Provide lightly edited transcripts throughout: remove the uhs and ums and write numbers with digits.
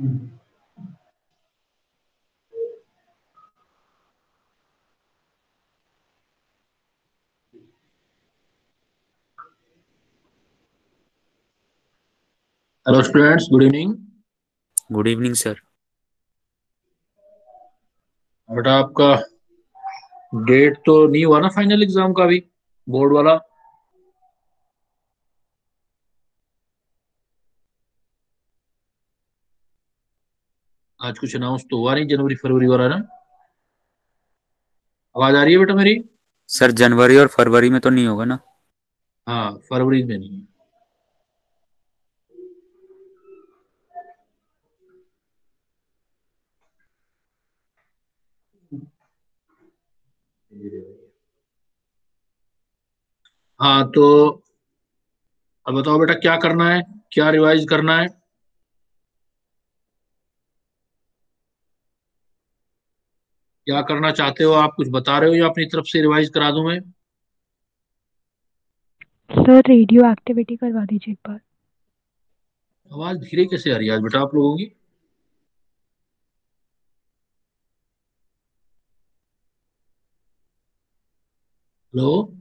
Hello students, good evening. Good evening sir. बेटा आपका date तो नहीं हुआ ना फाइनल एग्जाम का भी, बोर्ड वाला? आज कुछ अनाउंस तो हुआ नहीं, जनवरी फरवरी वाला ना? आवाज आ रही है बेटा मेरी? सर जनवरी और फरवरी में तो नहीं होगा ना? हाँ, फरवरी में नहीं। हाँ तो अब बताओ बेटा, क्या करना है, क्या रिवाइज करना है? क्या करना चाहते हो आप? कुछ बता रहे हो या अपनी तरफ से रिवाइज करा दूं मैं? सर रेडियो एक्टिविटी करवा दीजिए एक बार। आवाज धीरे कैसे आ रही है आज बेटा आप लोगों की? हेलो।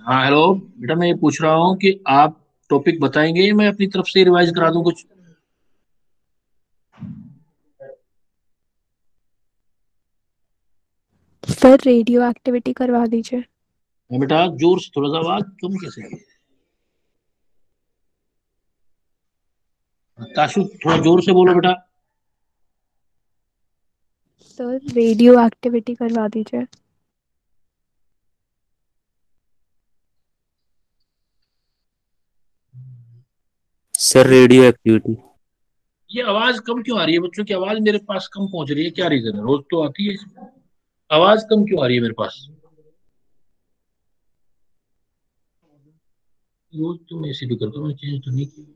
हाँ हेलो। बेटा मैं ये पूछ रहा हूँ कि आप टॉपिक बताएंगे या मैं अपनी तरफ से रिवाइज करा दूं कुछ? सर रेडियो एक्टिविटी करवा दीजिए। बेटा जोर से, थोड़ा सा आवाज कम कैसे है? ताशु, थोड़ा जोर से बोलो बेटा। सर रेडियो एक्टिविटी करवा दीजिए। Sir radio activity. ये आवाज कम क्यों आ रही है? बच्चों की आवाज मेरे पास कम पहुंच रही है, क्या रीजन है? रोज तो आती है इसमें, आवाज कम क्यों आ रही है मेरे पास? रोज तो मैं इसी भी करता हूँ, चेंज तो नहीं की।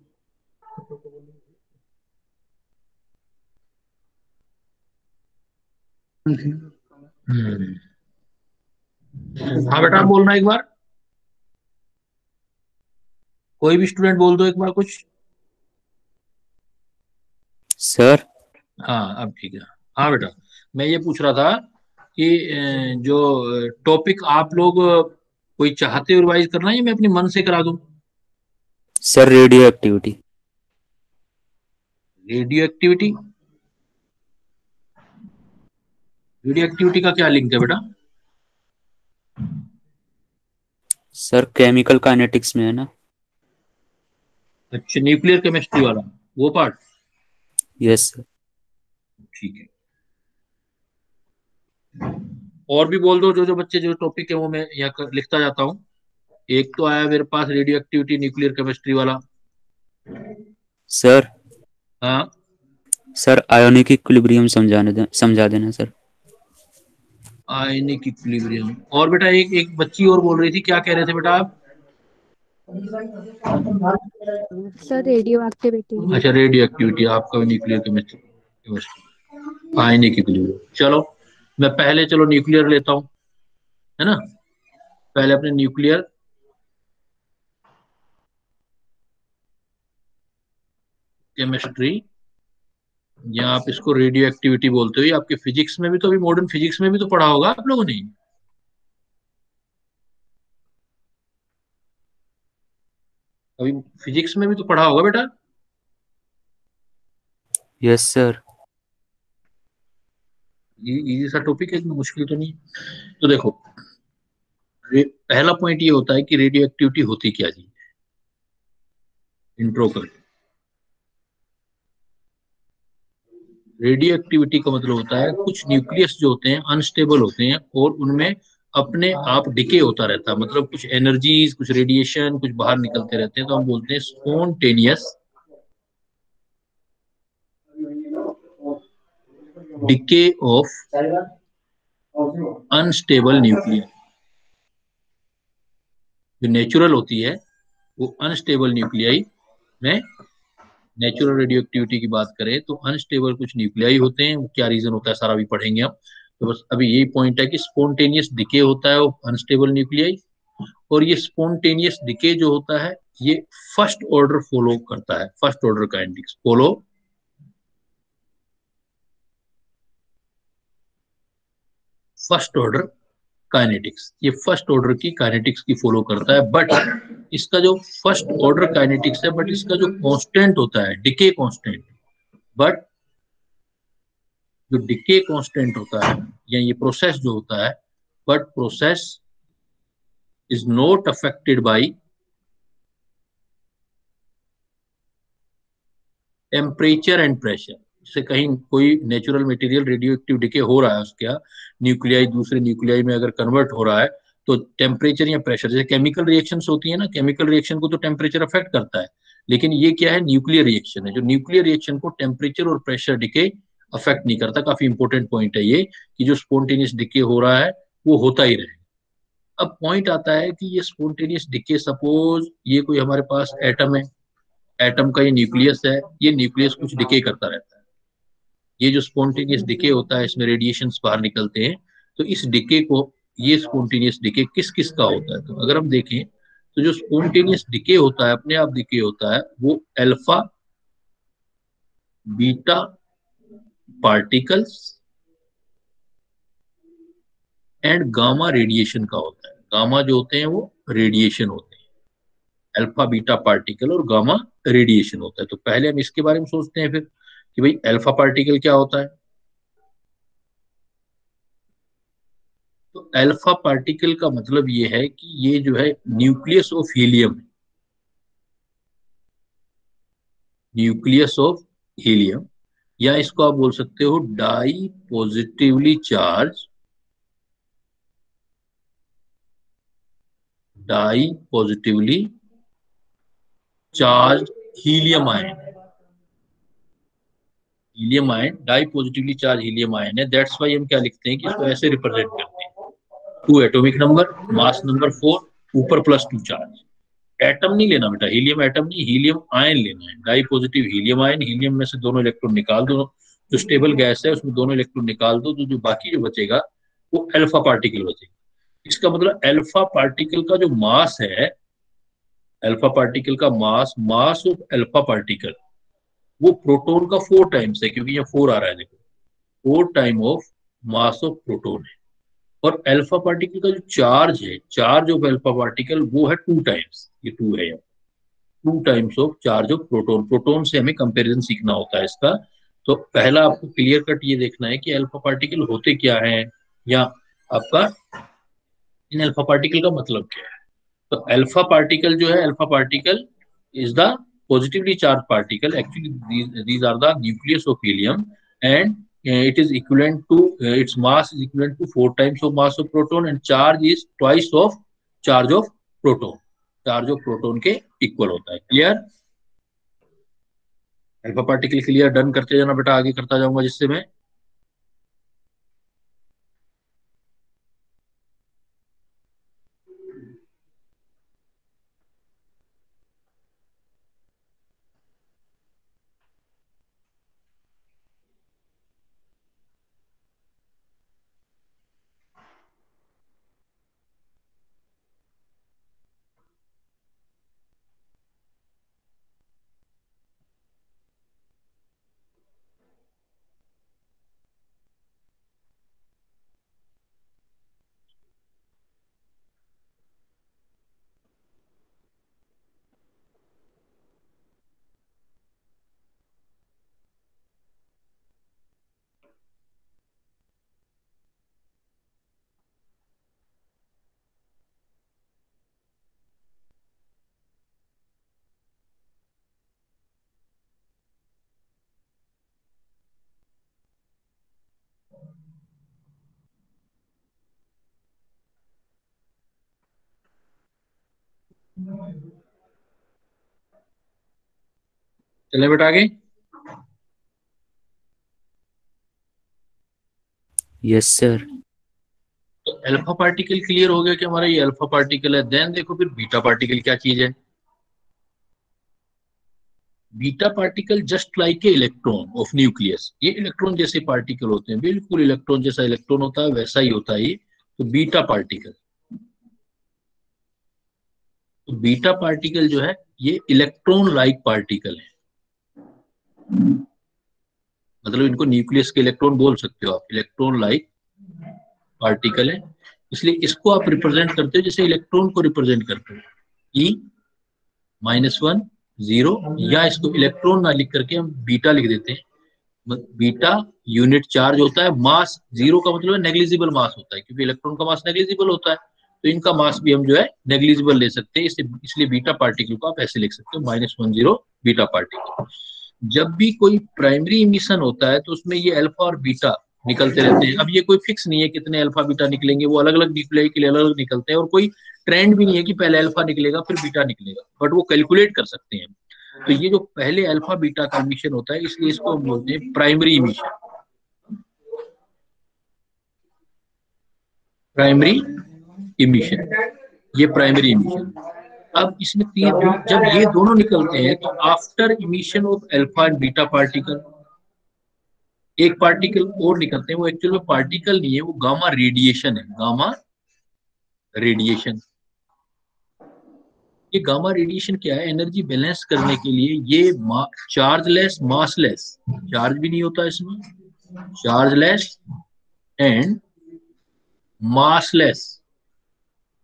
हम्म। हाँ बेटा आप बोलना एक बार, कोई भी स्टूडेंट बोल दो एक बार कुछ। सर हाँ अब ठीक है। हाँ बेटा, मैं ये पूछ रहा था कि जो टॉपिक आप लोग कोई चाहते हो रिवाइज करना है या मैं अपने मन से करा दूं? Sir radio activity. Radio activity? Radio activity का क्या लिंक है बेटा? सर केमिकल काइनेटिक्स में है ना? अच्छा, न्यूक्लियर केमिस्ट्री वाला, वो पार्ट? Yes sir. ठीक है। और भी बोल दो, जो जो बच्चे जो टॉपिक है वो मैं यहाँ लिखता जाता हूँ। एक तो आया मेरे पास रेडियो एक्टिविटी न्यूक्लियर केमिस्ट्री वाला। सर हाँ। सर आयोनिक इक्विलिब्रियम समझा देना सर। Ionic equilibrium. और बेटा एक एक बच्ची और बोल रही थी, क्या कह रहे थे बेटा आप? Sir radio activity. अच्छा, रेडियो एक्टिविटी आपका भी nuclear chemistry chemistry, ionic equilibrium. चलो मैं पहले, चलो न्यूक्लियर लेता हूँ, है ना? पहले अपने न्यूक्लियर केमिस्ट्री, या आप इसको रेडियो एक्टिविटी बोलते हो, ये आपके फिजिक्स में भी तो, अभी मॉडर्न फिजिक्स में भी तो पढ़ा होगा आप लोगों ने। अभी फिजिक्स में भी तो पढ़ा होगा बेटा। Yes sir. ये इजी सा टॉपिक है, इतना मुश्किल तो नहीं। तो देखो, पहला पॉइंट ये होता है कि रेडियो एक्टिविटी होती क्या जी, इंट्रो कर। रेडियो एक्टिविटी का मतलब होता है कुछ न्यूक्लियस जो होते हैं अनस्टेबल होते हैं और उनमें अपने आप डिके होता रहता है, मतलब कुछ एनर्जीज, कुछ रेडिएशन, कुछ बाहर निकलते रहते हैं, तो हम बोलते हैं spontaneous decay of unstable nuclear. जो नेचुरल होती है वो अनस्टेबल न्यूक्लियाई में, नेचुरल रेडियो एक्टिविटी की बात करें तो अनस्टेबल कुछ न्यूक्लियाई होते हैं। क्या रीजन होता है सारा भी पढ़ेंगे हम। तो बस अभी यही पॉइंट है कि स्पॉन्टेनियस डिके होता है वो अनस्टेबल न्यूक्लियाई, और ये स्पॉन्टेनियस डिके जो होता है ये फर्स्ट ऑर्डर फॉलो करता है, first order kinetics follow, first order kinetics, ये फर्स्ट ऑर्डर की काइनेटिक्स की फॉलो करता है। बट इसका जो फर्स्ट ऑर्डर काइनेटिक्स है, बट इसका जो कांस्टेंट होता है डिके कांस्टेंट, बट जो डिके कांस्टेंट होता है या ये प्रोसेस जो होता है, but process is not affected by temperature and pressure. जैसे कहीं कोई natural material radio active decay हो रहा है, उसका न्यूक्लियाई दूसरे न्यूक्लियाई में अगर कन्वर्ट हो रहा है, तो टेम्परेचर या प्रेशर, जैसे केमिकल रिएक्शंस होती है ना, केमिकल रिएक्शन को तो टेम्परेचर अफेक्ट करता है, लेकिन ये क्या है, न्यूक्लियर रिएक्शन है। जो न्यूक्लियर रिएक्शन को टेम्परेचर और प्रेशर डिके अफेक्ट नहीं करता। काफी इंपॉर्टेंट पॉइंट है ये, कि जो स्पॉन्टेनियस डिके हो रहा है वो होता ही रहे। अब पॉइंट आता है कि ये स्पॉन्टेनियस डिके, सपोज ये कोई हमारे पास एटम है, एटम का ये न्यूक्लियस है, ये न्यूक्लियस कुछ डिके करता रहता है। ये जो स्पॉन्टेनियस डिके होता है इसमें रेडिएशंस बाहर निकलते हैं। तो इस डिके को, ये स्पॉन्टेनियस डिके किस किस का होता है, तो अगर हम देखें तो जो स्पॉन्टेनियस डिके होता है, अपने आप डिके होता है, वो alpha beta particles and gamma radiation का होता है। गामा जो होते हैं वो रेडिएशन होते हैं, अल्फा बीटा पार्टिकल और गामा रेडिएशन होता है। तो पहले हम इसके बारे में सोचते हैं फिर कि भाई अल्फा पार्टिकल क्या होता है। तो अल्फा पार्टिकल का मतलब ये है कि ये जो है nucleus of helium, nucleus of helium, या इसको आप बोल सकते हो di positively charge, di positively charge helium ion, helium ion di positively charge helium ion है। दैट्स वाई हम क्या लिखते हैं कि इसको ऐसे रिप्रेजेंट करते हैं, 2 एटॉमिक नंबर, मास नंबर 4, ऊपर +2 चार्ज। एटम नहीं लेना बेटा, हीलियम एटम नहीं, हीलियम आयन लेना है, di positive helium ion. Helium में से दोनों इलेक्ट्रॉन निकाल दो, जो स्टेबल गैस है उसमें दोनों इलेक्ट्रॉन निकाल दो, तो जो बाकी जो बचेगा वो अल्फा पार्टिकल बचेगा। इसका मतलब अल्फा पार्टिकल का जो मास है, अल्फा पार्टिकल का मास, मास ऑफ अल्फा पार्टिकल, वो प्रोटॉन का 4 टाइम्स है, क्योंकि ये 4 आ रहा है देखो, 4 time of mass of proton है। और अल्फा पार्टिकल का जो चार्ज है, चार्ज ऑफ अल्फा पार्टिकल वो है 2 टाइम्स, ये 2 है, 2 times of charge of proton. Proton से हमें कंपैरिजन सीखना होता है इसका। तो पहला आपको क्लियर कट ये देखना है कि अल्फा पार्टिकल होते क्या है, या आपका इन अल्फा पार्टिकल का मतलब क्या है। तो अल्फा पार्टिकल जो है, alpha particle is the positively charged particle. Actually, these are the nucleus of helium, and it is equivalent to its mass is equivalent to 4 times of mass of proton, and charge is twice of charge of proton. Charge of proton के equal होता है। Clear, alpha particle clear, done करते जाना बेटा, आगे करता जाऊंगा जिससे मैं चले बेटा आगे। Yes sir. तो अल्फा पार्टिकल क्लियर हो गया कि हमारा ये अल्फा पार्टिकल है। देन देखो फिर बीटा पार्टिकल क्या चीज है। Beta particle just like a electron of nucleus, ये इलेक्ट्रॉन जैसे पार्टिकल होते हैं, बिल्कुल इलेक्ट्रॉन जैसा इलेक्ट्रॉन होता है वैसा ही होता है ये। तो बीटा पार्टिकल, तो बीटा पार्टिकल जो है ये इलेक्ट्रॉन लाइक पार्टिकल है। मतलब इनको न्यूक्लियस के इलेक्ट्रॉन बोल सकते हो आप, इलेक्ट्रॉन लाइक पार्टिकल है। इसलिए इसको आप रिप्रेजेंट करते हो जैसे इलेक्ट्रॉन को रिप्रेजेंट करते हो, E-1 0, या इसको इलेक्ट्रॉन ना लिख करके हम बीटा लिख देते हैं। बीटा यूनिट चार्ज होता है, मास जीरो का मतलब है नेग्लिजिबल मास होता है, क्योंकि इलेक्ट्रॉन का मास नेग्लिजिबल होता है। तो इनका मास भी हम जो है नेग्लिजिबल ले सकते हैं, इसलिए बीटा पार्टिकल को आप ऐसे लिख सकते हो -10 बीटा पार्टिकल। जब भी कोई प्राइमरी इमिशन होता है तो उसमें ये अल्फा और बीटा निकलते रहते हैं। अब ये कोई फिक्स नहीं है कितने अल्फा बीटा निकलेंगे, वो अलग अलग डिस्प्ले के लिए अलग अलग निकलते हैं, और कोई ट्रेंड भी नहीं है कि पहले अल्फा निकलेगा फिर बीटा निकलेगा, बट वो कैलकुलेट कर सकते हैं। तो ये जो पहले अल्फा बीटा का इमिशन होता है, इसलिए इसको हम बोलते हैं प्राइमरी इमिशन। प्राइमरी इमिशन, ये प्राइमरी इमिशन। अब इसमें तीन, जब ये दोनों निकलते हैं तो after emission of alpha and beta particle एक पार्टिकल और निकलते हैं। वो एक्चुअल में पार्टिकल नहीं है, वो गामा रेडिएशन है। गामा रेडिएशन, ये गामा रेडिएशन क्या है, एनर्जी बैलेंस करने के लिए ये चार्जलेस मासलेस, चार्ज भी नहीं होता इसमें, chargeless and massless,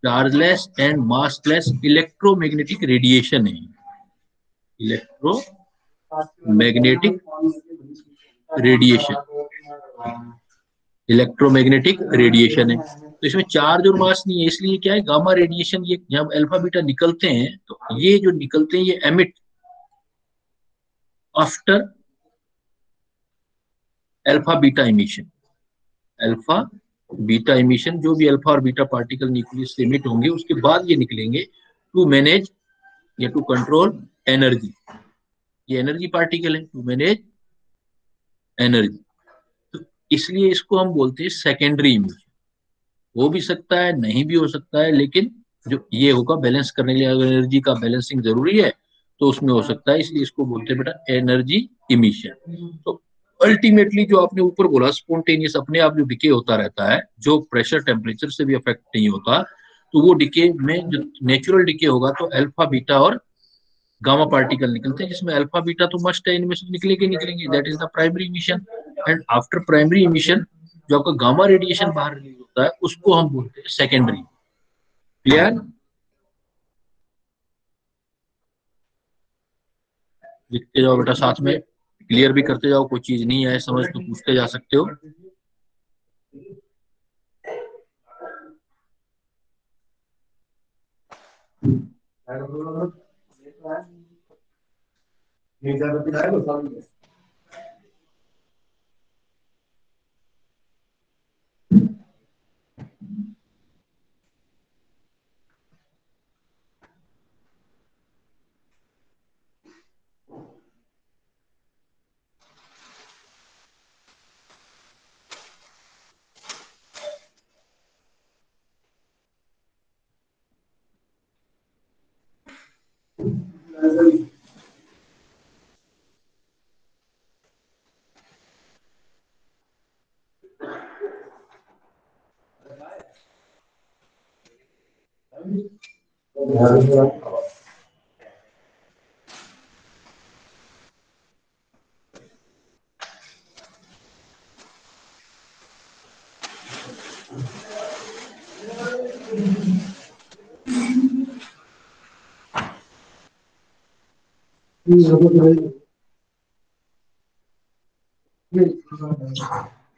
chargeless and massless electromagnetic radiation है। इलेक्ट्रोमैग्नेटिक रेडिएशन, इलेक्ट्रोमैग्नेटिक रेडिएशन है। तो इसमें चार्ज और मास नहीं है, इसलिए क्या है गामा रेडिएशन। ये जब अल्फा बीटा निकलते हैं तो ये जो निकलते हैं ये emit after alpha beta emission. Alpha beta emission, जो भी अल्फा और बीटा पार्टिकल न्यूक्लियस से इमिट होंगे उसके बाद ये निकलेंगे टू मैनेज या टू कंट्रोल एनर्जी। ये एनर्जी पार्टिकल है, टू मैनेज एनर्जी। तो इसलिए इसको हम बोलते हैं सेकेंडरी इमिशन। हो भी सकता है नहीं भी हो सकता है, लेकिन जो ये होगा बैलेंस करने के लिए, अगर एनर्जी का बैलेंसिंग जरूरी है तो उसमें हो सकता है, इसलिए इसको बोलते हैं बेटा एनर्जी इमिशन। तो अल्टीमेटली जो आपने ऊपर बोला स्पॉन्टेनियस अपने आप जो डिके होता रहता है, जो प्रेशर टेम्परेचर से भी अफेक्ट नहीं होता, तो वो डिके में जो नेचुरल डिके होगा तो अल्फा बीटा और गामा पार्टिकल निकलते हैं, जिसमें अल्फा बीटा तो मस्ट है, इनमें से निकलेंगे निकलेंगे, that is the primary emission. And after primary emission जो आपका गामा रेडिएशन बाहर रिलीज होता है उसको हम बोलते हैं सेकेंडरी। क्लियर? लिखते जाओ बेटा साथ में, क्लियर भी करते जाओ, कोई चीज नहीं आए समझ तो पूछते जा सकते हो।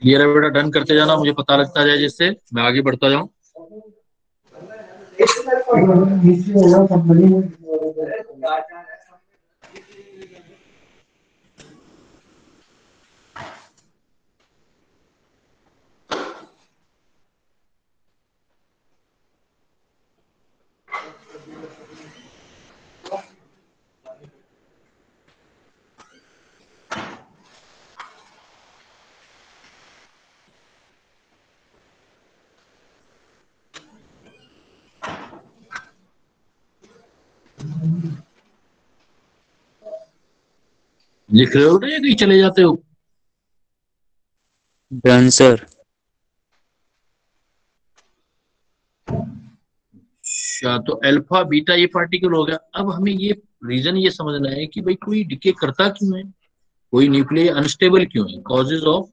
क्लियर है बेटा? डन करते जाना, मुझे पता लगता जाए जिससे मैं आगे बढ़ता जाऊं। लिख रहे हो ना या कहीं चले जाते हो? Done sir. अच्छा, तो अल्फा बीटा ये पार्टिकल हो गया। अब हमें ये रीजन ये समझना है कि भाई कोई डिके करता क्यों है, कोई न्यूक्लियस अनस्टेबल क्यों है, causes of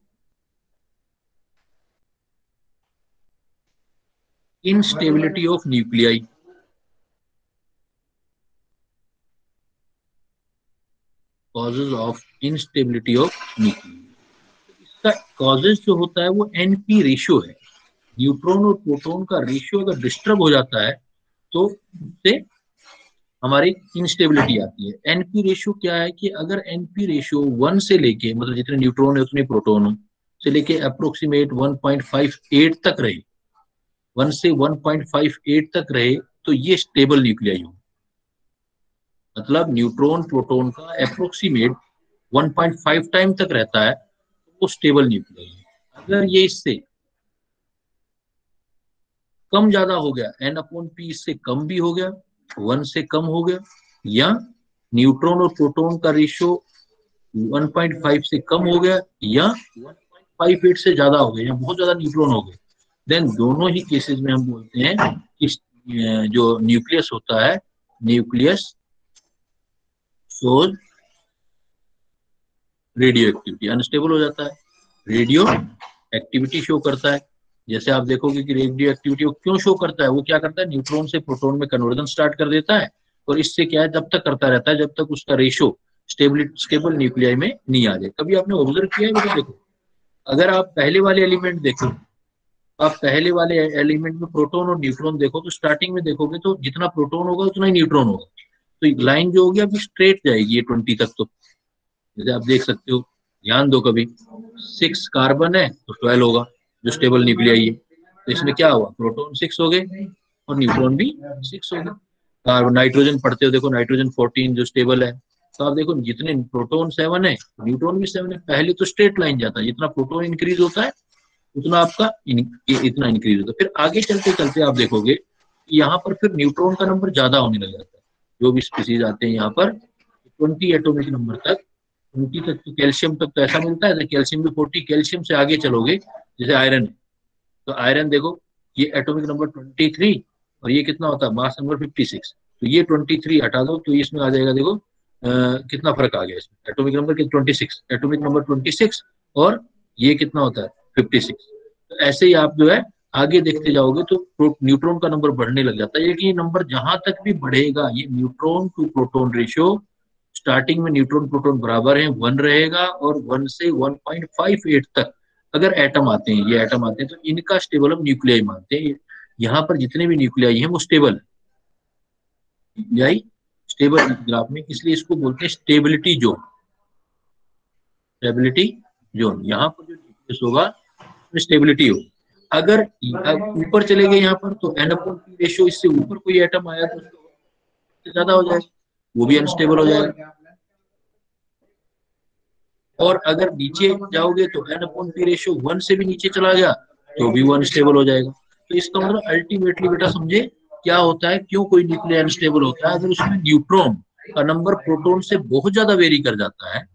instability of nuclei। causes of instability of nuclei, इसका कॉजेज जो होता है वो एनपी रेशियो है। न्यूट्रॉन और प्रोटॉन का रेशियो अगर डिस्टर्ब हो जाता है तो उससे हमारी इंस्टेबिलिटी आती है। एनपी रेशियो क्या है कि अगर एनपी रेशियो 1 से लेके, मतलब जितने न्यूट्रॉन है उतने प्रोटॉन हो, से लेके अप्रोक्सीमेट 1.58 तक रहे, 1 से 1.58 तक रहे, तो ये स्टेबल न्यूक्लियाई हो। मतलब न्यूट्रॉन प्रोटॉन का अप्रोक्सीमेट 1.5 टाइम तक रहता है तो वो स्टेबल न्यूक्लियाई है। अगर ये इससे कम ज्यादा हो गया, n/p इससे कम भी हो गया, 1 से कम हो गया, या न्यूट्रॉन और प्रोटॉन का रेशियो 1.5 से कम हो गया, या 1.58 से ज्यादा हो गया, या बहुत ज्यादा न्यूट्रॉन हो गए, देन दोनों ही केसेस में हम बोलते हैं कि जो न्यूक्लियस होता है, nucleus shows radio activity, unstable हो जाता है, रेडियो एक्टिविटी शो करता है। जैसे आप देखोगे कि रेडियो एक्टिविटी क्यों शो करता है, वो क्या करता है, न्यूट्रॉन से प्रोटॉन में कन्वर्जन स्टार्ट कर देता है, और इससे क्या है, जब तक करता रहता है जब तक उसका रेशो स्टेबल न्यूक्लियाई में नहीं आ जाए। कभी आपने ऑब्जर्व किया है बेटा? देखो, अगर आप पहले वाले एलिमेंट देखो, आप पहले वाले एलिमेंट में प्रोटॉन और न्यूट्रॉन देखो, तो स्टार्टिंग में देखोगे तो जितना प्रोटॉन होगा उतना ही न्यूट्रॉन होगा, तो लाइन जो होगी अभी स्ट्रेट जाएगी ये 20 तक। तो जैसे आप देख सकते हो, ध्यान दो, कभी 6 कार्बन है तो 12 होगा जो स्टेबल न्यूक्लियाई है। तो इसमें क्या हुआ, प्रोटॉन 6 हो गए और न्यूट्रॉन भी 6 हो गए। कार्बन नाइट्रोजन पढ़ते हो, देखो नाइट्रोजन 14 जो स्टेबल है। तो आप देखो जितने प्रोटॉन 7 है, न्यूट्रॉन भी 7 है। पहले तो स्ट्रेट लाइन जाता है, जितना प्रोटॉन इंक्रीज होता है उतना आपका इतना इंक्रीज होता है। फिर आगे चलते चलते आप देखोगे कि यहाँ पर फिर न्यूट्रॉन का नंबर ज्यादा होने लग जाता है। जो भी स्पीसीज आते हैं यहाँ पर 20 एटॉमिक नंबर तक, 20 तक तो कैल्शियम तक तो ऐसा मिलता है, कैल्शियम भी 40। कैल्शियम से आगे चलोगे, जैसे आयरन है, तो आयरन देखो ये एटॉमिक नंबर 23, और ये कितना होता है, मास नंबर 56। तो ये 23 हटा दो तो इसमें आ जाएगा, देखो कितना फर्क आ गया इसमें, एटॉमिक नंबर 26, एटॉमिक नंबर 26, और ये कितना होता है 56। तो ऐसे ही आप जो है आगे देखते जाओगे तो न्यूट्रॉन का नंबर बढ़ने लग जाता है। ये नंबर जहां तक भी बढ़ेगा, ये neutron to proton ratio starting में न्यूट्रॉन प्रोटॉन बराबर है 1 रहेगा, और 1 से 1.58 तक अगर एटम आते हैं, ये एटम आते हैं, तो इनका स्टेबल हम न्यूक्लियाई मानते हैं। यहाँ पर जितने भी न्यूक्लियाई हैं वो स्टेबल है, न्यूक्लियाई स्टेबल ग्राफ में, इसलिए इसको बोलते हैं स्टेबिलिटी जोन। स्टेबिलिटी जोन, यहाँ पर जो न्यूक्लियस होगा स्टेबिलिटी हो। अगर ऊपर चले गए यहाँ पर तो n/p रेशियो, इससे ऊपर कोई एटम आया तो ज्यादा हो जाएगा, वो भी अनस्टेबल हो जाएगा। और अगर नीचे जाओगे तो n/p रेशियो 1 से भी नीचे चला गया तो भी वो अनस्टेबल हो जाएगा। तो इसका मतलब अल्टीमेटली बेटा समझे क्या होता है, क्यों कोई न्यूक्लियर अनस्टेबल होता है, अगर उसमें न्यूट्रॉन का नंबर प्रोटॉन से बहुत ज्यादा वेरी कर जाता है,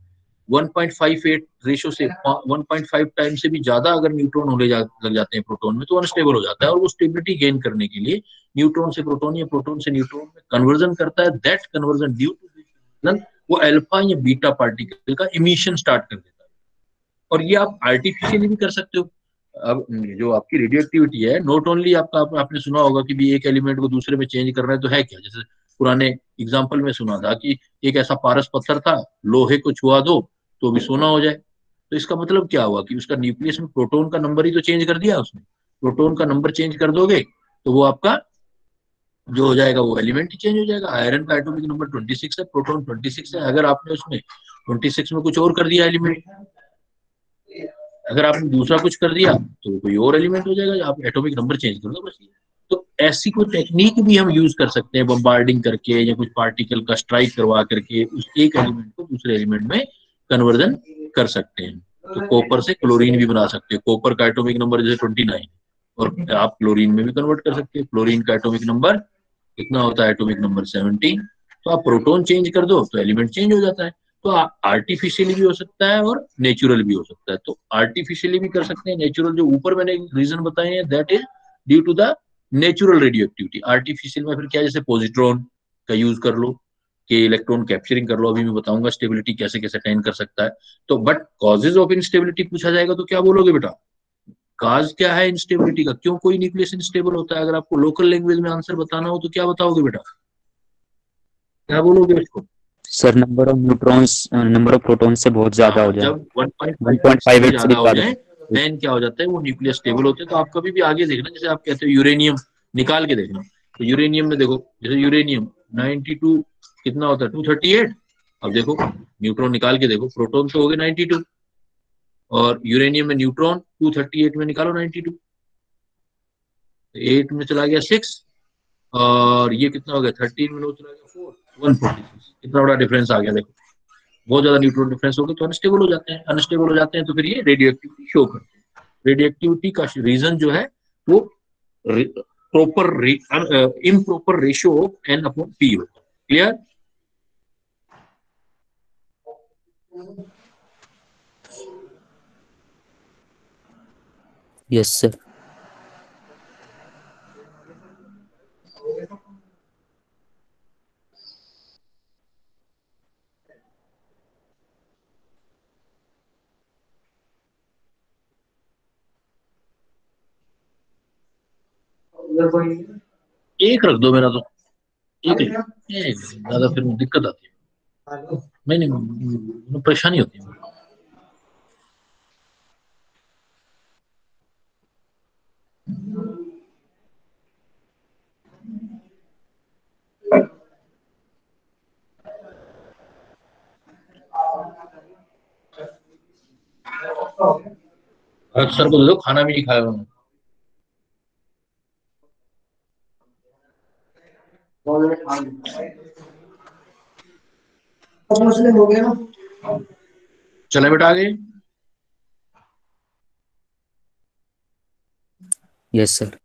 1.58 रेशो से 1.5 टाइम से भी ज्यादा अगर न्यूट्रॉन लग जाते हैं प्रोटॉन में, तो अनस्टेबल हो जाता है। और वो स्टेबिलिटी गेन करने के लिए न्यूट्रॉन से प्रोटॉन या प्रोटॉन से न्यूट्रॉन में कन्वर्जन करता है। That conversion, due to this, वो अल्फा या बीटा पार्टिकल का इमिशन स्टार्ट कर देता है। और ये आप आर्टिफिशियली भी कर सकते हो। अब जो आपकी रेडियो एक्टिविटी है, नॉट ओनली आपने सुना होगा कि भी एक एलिमेंट को दूसरे में चेंज करना है, तो है क्या, जैसे पुराने एग्जाम्पल में सुना था कि एक ऐसा पारस पत्थर था, लोहे को छुआ दो तो भी सोना हो जाए। तो इसका मतलब क्या हुआ कि उसका न्यूक्लियस में प्रोटॉन का नंबर ही तो चेंज कर दिया उसने। प्रोटॉन का नंबर चेंज कर दोगे तो वो आपका जो हो जाएगा वो एलिमेंट ही चेंज हो जाएगा। आयरन का एटॉमिक नंबर 26 है, प्रोटॉन 26 है, अगर आपने उसमें 26 में कुछ और कर दिया एलिमेंट, अगर आपने दूसरा कुछ कर दिया तो कोई और एलिमेंट हो जाएगा, आप एटॉमिक नंबर चेंज कर दो बस। तो ऐसी कोई टेक्निक भी हम यूज कर सकते हैं, बम्बार्डिंग करके या कुछ पार्टिकल का स्ट्राइक करवा करके उस एक एलिमेंट को दूसरे एलिमेंट में कन्वर्जन कर सकते हैं। तो कॉपर से क्लोरीन भी बना सकते हैं। कॉपर का एटॉमिक नंबर जैसे 29, और आप क्लोरीन में भी कन्वर्ट कर सकते हैं। क्लोरीन का एटॉमिक नंबर कितना होता है? Atomic number 17। तो आप प्रोटोन चेंज कर दो तो एलिमेंट चेंज हो जाता है। तो आर्टिफिशियली भी हो सकता है और नेचुरल भी हो सकता है। तो आर्टिफिशियली भी कर सकते हैं, नेचुरल जो ऊपर मैंने रीजन बताए हैं that is due to the natural radioactivity. Artificial में फिर क्या, जैसे पॉजिट्रॉन का यूज कर लो कि इलेक्ट्रॉन कैप्चरिंग कर लो, अभी मैं बताऊंगा स्टेबिलिटी कैसे कैसे अटेन कर सकता है। तो बट कॉजेज ऑफ इंस्टेबिलिटी पूछा जाएगा तो क्या बोलोगे बेटा? काज क्या है इंस्टेबिलिटी का, क्यों कोई न्यूक्लियस इंस्टेबल होता है? अगर आपको लोकल लैंग्वेज में आंसर बताना हो तो क्या बताओगे बेटा, क्या बोलोगे उसको? Sir number of neutrons number of proton से बहुत ज्यादा हो जाए, जब 1.5x से 1.5x ज्यादा से हो ज्यादा। जाए देन क्या हो जाता है, वो न्यूक्लियस स्टेबल होते हैं। तो आप कभी भी आगे देखना, जैसे आप कहते हो यूरेनियम निकाल के देखना, तो यूरेनियम में देखो, जैसे यूरेनियम 92 कितना होता है, 238। अब देखो न्यूट्रॉन निकाल के देखो, प्रोटॉन तो हो गए 92, और यूरेनियम में न्यूट्रॉन 238 में निकालो 92, 8 में चला गया 6, और ये कितना हो गया 13 में चला गया 4, 146। कितना बड़ा डिफरेंस आ गया देखो, बहुत ज्यादा न्यूट्रॉन डिफरेंस हो गया। तो अनस्टेबल हो जाते हैं, अनस्टेबल हो जाते हैं तो फिर ये रेडियो एक्टिविटी शो करते हैं। रेडियो एक्टिविटी का रीजन जो है वो proper improper ratio of N upon P होता है। क्लियर? Yes sir. एक रख दो मेरा तो, एक ज्यादा फिर दिक्कत आती है। नहीं नहीं, परेशानी होती है। अक्सर को दे दो, खाना भी नहीं खाया उन्होंने। हो गया, चले बेटा आगे। Yes sir.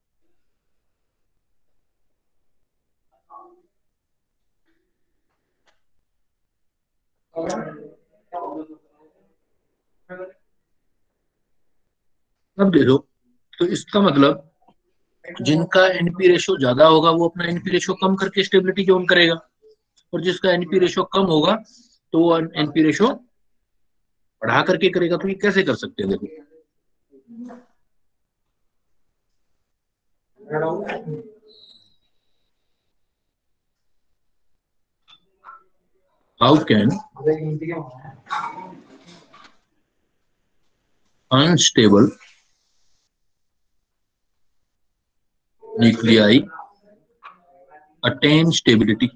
अब देखो, तो इसका मतलब जिनका एनपी रेशो ज्यादा होगा वो अपना एनपी रेशो कम करके स्टेबिलिटी जोन करेगा, और जिसका एनपी रेशो कम होगा तो वो एनपी रेशो बढ़ा करके करेगा। तो ये कैसे कर सकते हैं देखो, how can unstable nuclei attain stability?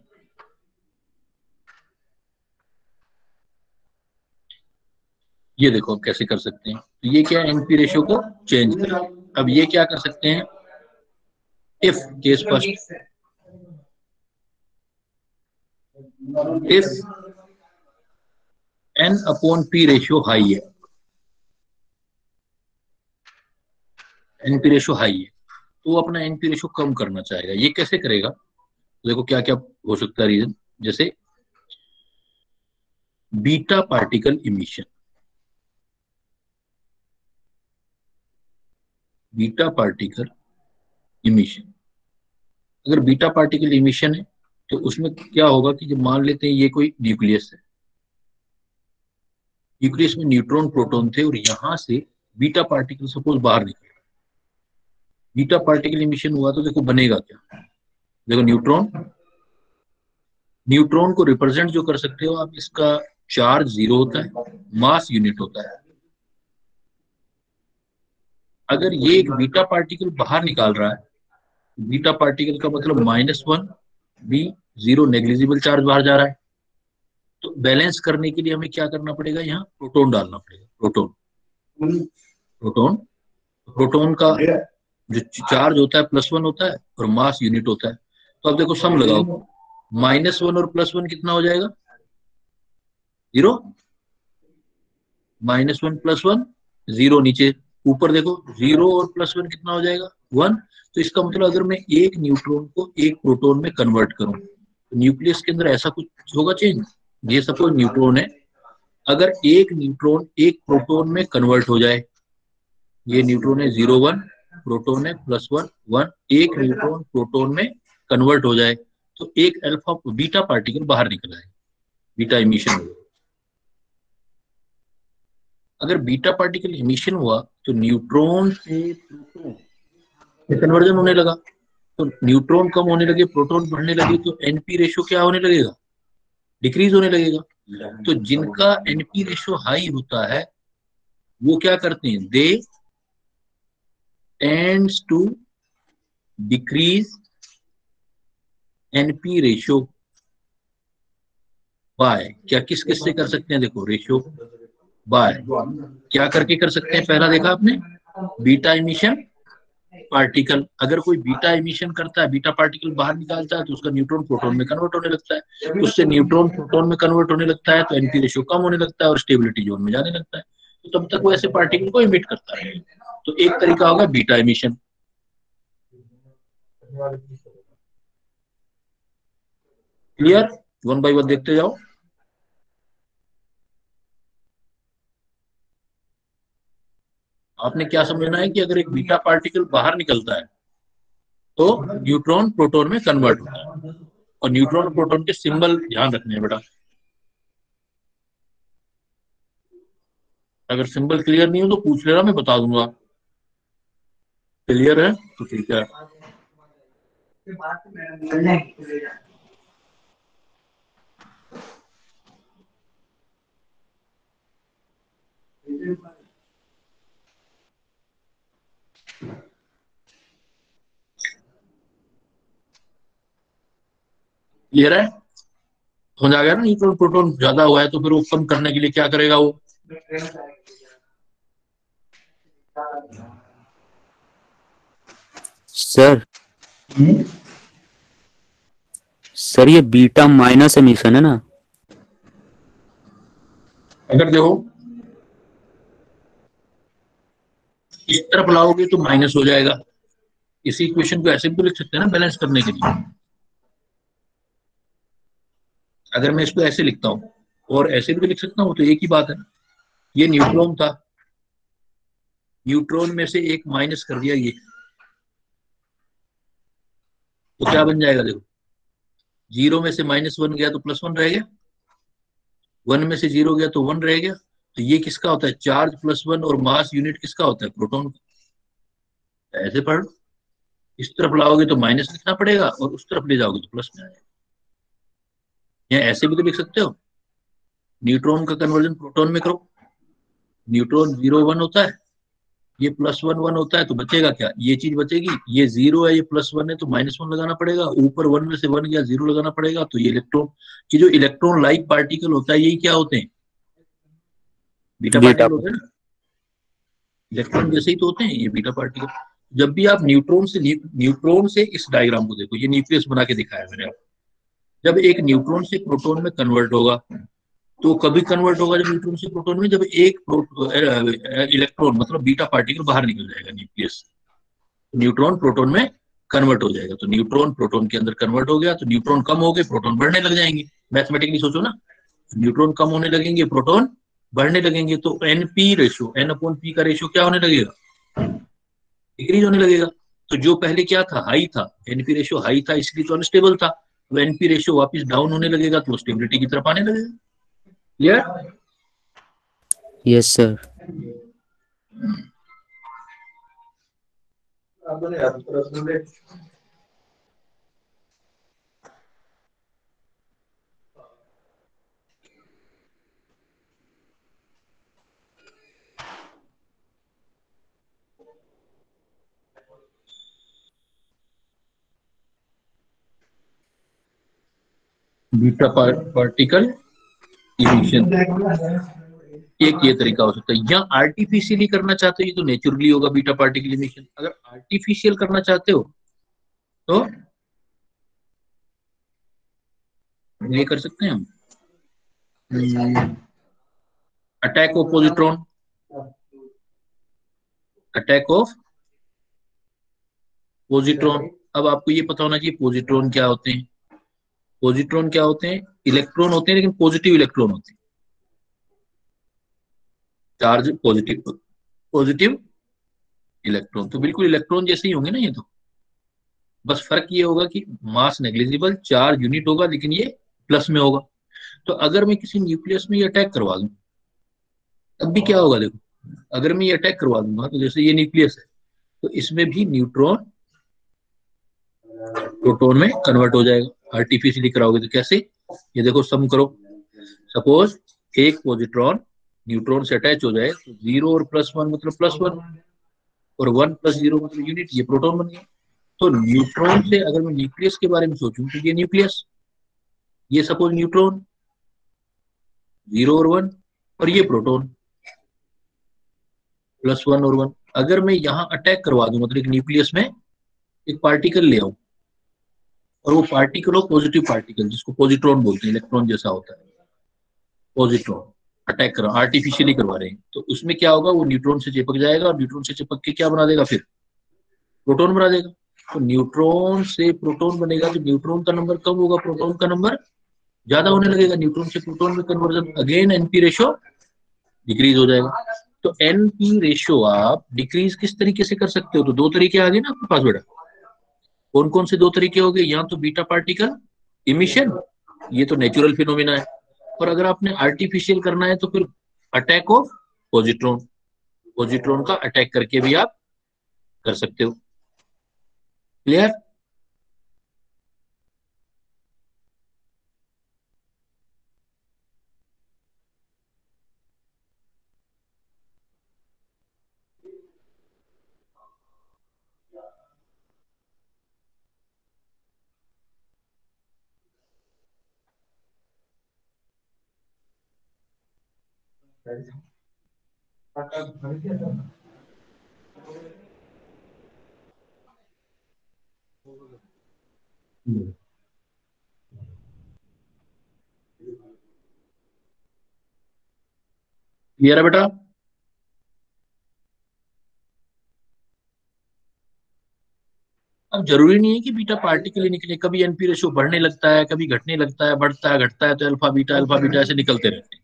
ये देखो अब कैसे कर सकते हैं। तो ये क्या, एनपी रेशियो को चेंज कर। अब ये क्या कर सकते हैं, if case first, if N upon P ratio high है, एनपी रेशियो हाई है, तो वो अपना एनपी रेशियो कम करना चाहेगा। ये कैसे करेगा? तो देखो क्या क्या हो सकता है रीजन, जैसे beta particle emission, beta particle emission. अगर बीटा पार्टिकल इमिशन है तो उसमें क्या होगा कि जब मान लेते हैं ये कोई न्यूक्लियस है, न्यूक्लियस में न्यूट्रॉन प्रोटॉन थे और यहां से बीटा पार्टिकल सपोज बाहर निकले, बीटा पार्टिकल इमिशन हुआ तो देखो बनेगा क्या। देखो न्यूट्रॉन, न्यूट्रॉन को रिप्रेजेंट जो कर सकते हो आप, इसका चार्ज 0 होता है, मास यूनिट होता है। अगर ये एक बीटा पार्टिकल बाहर निकाल रहा है, बीटा पार्टिकल का मतलब -1 बी 0, नेग्लिजिबल चार्ज बाहर जा रहा है। तो बैलेंस करने के लिए हमें क्या करना पड़ेगा, यहाँ प्रोटॉन डालना पड़ेगा। प्रोटॉन, प्रोटॉन, प्रोटॉन का जो चार्ज होता है +1 होता है और मास यूनिट होता है। तो अब देखो सम लगाओ, -1 और +1 कितना हो जाएगा? 0। -1 +1 0 नीचे, ऊपर देखो 0 और +1 कितना हो जाएगा? 1। तो इसका मतलब अगर मैं एक न्यूट्रॉन को एक प्रोटॉन में कन्वर्ट करूं तो न्यूक्लियस के अंदर ऐसा कुछ होगा चेंज? ये सपोज न्यूट्रॉन है, अगर एक न्यूट्रॉन एक प्रोटॉन में कन्वर्ट हो जाए, ये न्यूट्रॉन है 0 1, प्रोटॉन है +1 1, एक न्यूट्रॉन प्रोटॉन में कन्वर्ट हो जाए तो एक अल्फा बीटा पार्टिकल बाहर निकल आए, बीटा इमिशन हो। अगर बीटा पार्टिकल इमिशन हुआ तो न्यूट्रॉन से प्रोटॉन में कन्वर्जन होने लगा, तो न्यूट्रॉन कम होने लगे, प्रोटॉन बढ़ने लगे, तो एनपी रेशियो क्या होने लगेगा? डिक्रीज होने लगेगा। तो जिनका एनपी रेशियो हाई होता है वो क्या करते हैं? They tends to decrease NP ratio by, क्या किस किस से कर सकते हैं? देखो रेशियो बाय क्या करके कर सकते हैं? पहला देखा आपने, बीटा इमिशन पार्टिकल। अगर कोई बीटा इमिशन करता है, बीटा पार्टिकल बाहर निकालता है, तो उसका न्यूट्रॉन प्रोटॉन में कन्वर्ट होने लगता है, उससे न्यूट्रॉन प्रोटॉन में कन्वर्ट होने लगता है तो एनपी रेशियो कम होने लगता है और स्टेबिलिटी जोन में जाने लगता है। तो तब तक वो ऐसे पार्टिकल को इमिट करता है। तो एक तरीका होगा beta emission. Clear? One by one देखते जाओ। आपने क्या समझना है कि अगर एक बीटा पार्टिकल बाहर निकलता है तो न्यूट्रॉन प्रोटॉन में कन्वर्ट होता है, और न्यूट्रॉन प्रोटॉन के सिंबल ध्यान रखने हैं बेटा। अगर सिंबल क्लियर नहीं हो तो पूछ लेना, मैं बता दूंगा। क्लियर है तो ठीक है। क्लियर है? समझ आ गया ना? न्यूट्रॉन प्रोटॉन ज्यादा हुआ है तो फिर वो कम करने के लिए क्या करेगा वो? सर सर ये बीटा माइनस एमिशन है ना? अगर देखो इस तरफ लाओगे तो माइनस हो जाएगा। इसी इक्वेशन को ऐसे भी लिख सकते हैं ना, बैलेंस करने के लिए। अगर मैं इसको ऐसे लिखता हूँ और ऐसे भी लिख सकता हूँ तो एक ही बात है। ये न्यूट्रॉन था, न्यूट्रॉन में से एक माइनस कर दिया ये, तो क्या बन जाएगा? देखो 0 में से -1 गया तो +1 रह गया, 1 में से 0 गया तो 1 रह गया। तो ये किसका होता है? चार्ज +1 और मास यूनिट किसका होता है? प्रोटॉन का। ऐसे पढ़ लो। इस तरफ लाओगे तो माइनस लिखना पड़ेगा और उस तरफ ले जाओगे तो प्लस में आएगा। या ऐसे भी तो लिख सकते हो, न्यूट्रॉन का कन्वर्जन प्रोटॉन में करो, न्यूट्रॉन 0 1 होता है, ये +1 1 होता है, तो बचेगा क्या? ये चीज बचेगी, ये 0 है ये +1 है तो -1 लगाना पड़ेगा, ऊपर 1 में से 1 गया 0 लगाना पड़ेगा। तो ये इलेक्ट्रॉन की जो इलेक्ट्रॉन लाइक पार्टिकल होता है यही क्या होते हैं? बीटा बीटा पार्टिकल होते हैं ना। इलेक्ट्रॉन जैसे ही तो होते हैं ये बीटा पार्टिकल। जब भी आप न्यूट्रॉन से इस डायग्राम को देखो, ये न्यूक्लियस बना के दिखाया मैंने आपको। जब एक न्यूट्रॉन से प्रोटॉन में कन्वर्ट होगा तो कभी कन्वर्ट होगा जब न्यूट्रॉन से प्रोटॉन में, जब एक इलेक्ट्रॉन मतलब बीटा पार्टिकल बाहर निकल जाएगा न्यूक्लियस, न्यूट्रॉन प्रोटॉन में कन्वर्ट हो जाएगा। तो न्यूट्रॉन प्रोटॉन के अंदर कन्वर्ट हो गया तो न्यूट्रॉन कम हो गए, प्रोटॉन बढ़ने लग जाएंगे। मैथमेटिकली सोचो ना, न्यूट्रॉन कम होने लगेंगे, प्रोटॉन बढ़ने लगेंगे, तो एनपी रेशियो, N/P का रेशियो क्या होने लगेगा? डिक्रीज होने लगेगा। तो जो पहले क्या था? हाई था, एनपी रेशियो हाई था इसलिए तो अनस्टेबल था। तो एनपी रेशियो वापस डाउन होने लगेगा तो स्टेबिलिटी की तरफ आने लगेगा। Clear? Yes sir. Beta particle emission. एक ये तरीका हो सकता है, या आर्टिफिशियली करना चाहते हो, ये तो नेचुरली होगा बीटा पार्टिकल इमिशन। अगर आर्टिफिशियल करना चाहते हो तो ये कर सकते हैं हम, attack of positron, attack of positron. अब आपको ये पता होना चाहिए पॉजिट्रॉन क्या होते हैं। पॉजिट्रॉन क्या होते हैं? इलेक्ट्रॉन होते हैं, लेकिन पॉजिटिव इलेक्ट्रॉन होते हैं, चार्ज पॉजिटिव, पॉजिटिव इलेक्ट्रॉन। तो बिल्कुल इलेक्ट्रॉन जैसे ही होंगे ना ये तो, बस फर्क ये होगा कि मास नेग्लिजिबल, चार्ज यूनिट होगा, लेकिन ये प्लस में होगा। तो अगर मैं किसी न्यूक्लियस में ये अटैक करवा दूं, तब भी क्या होगा देखो, अगर मैं ये अटैक करवा दूंगा तो जैसे ये न्यूक्लियस है, तो इसमें भी न्यूट्रॉन प्रोटॉन में कन्वर्ट हो जाएगा। आर्टिफिशियली कराओगे तो कैसे, ये देखो सम करो। सपोज एक पॉजिट्रॉन न्यूट्रॉन से अटैच हो जाए तो 0 और +1 मतलब +1, और 1 + 0 मतलब यूनिट, ये प्रोटॉन बन गया। तो न्यूट्रॉन से अगर मैं न्यूक्लियस के बारे में सोचूं तो ये न्यूक्लियस, ये सपोज न्यूट्रॉन 0 और 1, और ये प्रोटॉन +1 और 1। अगर मैं यहाँ अटैक करवा दूं, मतलब एक न्यूक्लियस में एक पार्टिकल ले आऊं, और वो पार्टिकल हो पॉजिटिव पार्टिकल, जिसको पॉजिट्रॉन बोलते हैं, इलेक्ट्रॉन जैसा होता है पॉजिट्रॉन, अटैक करा आर्टिफिशियली करवा रहे हैं, तो उसमें क्या होगा, वो न्यूट्रॉन से चिपक जाएगा, और न्यूट्रॉन से चिपक के क्या बना देगा, फिर प्रोटॉन बना देगा। तो न्यूट्रॉन से प्रोटॉन बनेगा, तो न्यूट्रॉन का नंबर कम होगा, प्रोटॉन का नंबर ज्यादा होने लगेगा। न्यूट्रॉन से प्रोटॉन में conversion, again NP ratio decrease हो जाएगा। तो एनपी रेशो आप डिक्रीज किस तरीके से कर सकते हो, तो दो तरीके आ गए ना आपके पास बेटा। कौन कौन से दो तरीके हो गए, या तो बीटा पार्टिकल इमिशन, ये तो नेचुरल फिनोमिना है, और अगर आपने आर्टिफिशियल करना है तो फिर अटैक ऑफ पॉजिट्रॉन, पॉजिट्रॉन का अटैक करके भी आप कर सकते हो। क्लियर? क्लियर है बेटा? अब जरूरी नहीं है कि बीटा पार्टिकल ही निकले, कभी एनपी रेशियो बढ़ने लगता है, कभी घटने लगता है, बढ़ता है घटता है, तो अल्फा बीटा ऐसे निकलते रहते हैं,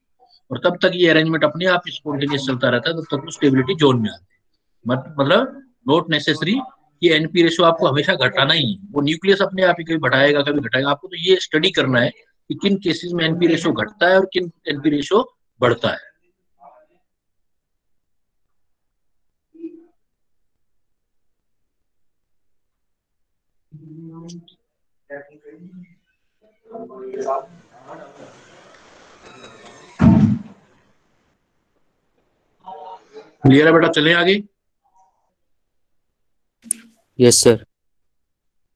और तब तक ये अरेंजमेंट अपने आप स्पॉन्टेनियस चलता रहता है, तब तक वो स्टेबिलिटी जोन में आती है। मतलब नॉट नेसेसरी कि एनपी रेशियो आपको हमेशा घटाना ही है, वो न्यूक्लियस अपने आप ही कभी बढ़ाएगा कभी घटाएगा। आपको तो ये स्टडी करना है कि किन केसेस में एनपी रेशियो घटता है और किन एनपी रेशियो बढ़ता है। क्लियर है बेटा? चले आगे। Yes sir.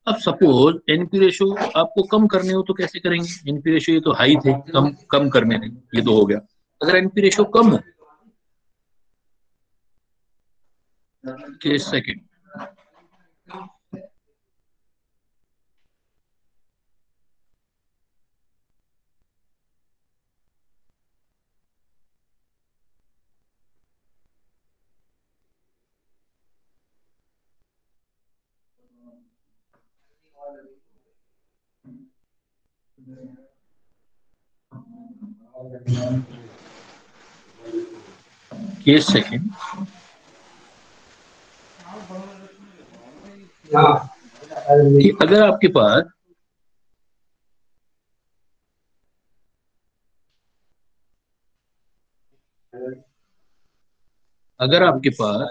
अब सपोज एनपी रेशियो आपको कम करने हो तो कैसे करेंगे? एनपी रेशियो ये तो हाई थे, कम कम करने थे, ये तो हो गया। अगर एनपी रेशियो कम हो, केस सेकंड, केस सेकंड, कि अगर आपके पास अगर आपके पास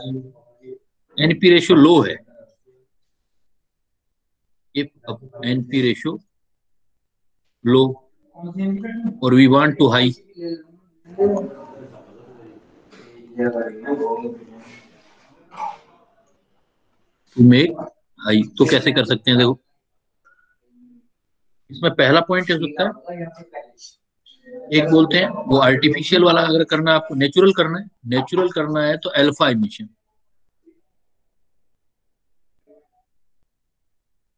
एनपी रेशियो लो है, इफ एनपी रेशियो लो और we want to high, to make high, तो कैसे कर सकते हैं? देखो, इसमें पहला पॉइंट हो सकता है एक बोलते हैं वो आर्टिफिशियल वाला, अगर करना है आपको, नेचुरल करना है, नेचुरल करना है तो अल्फा इमिशन।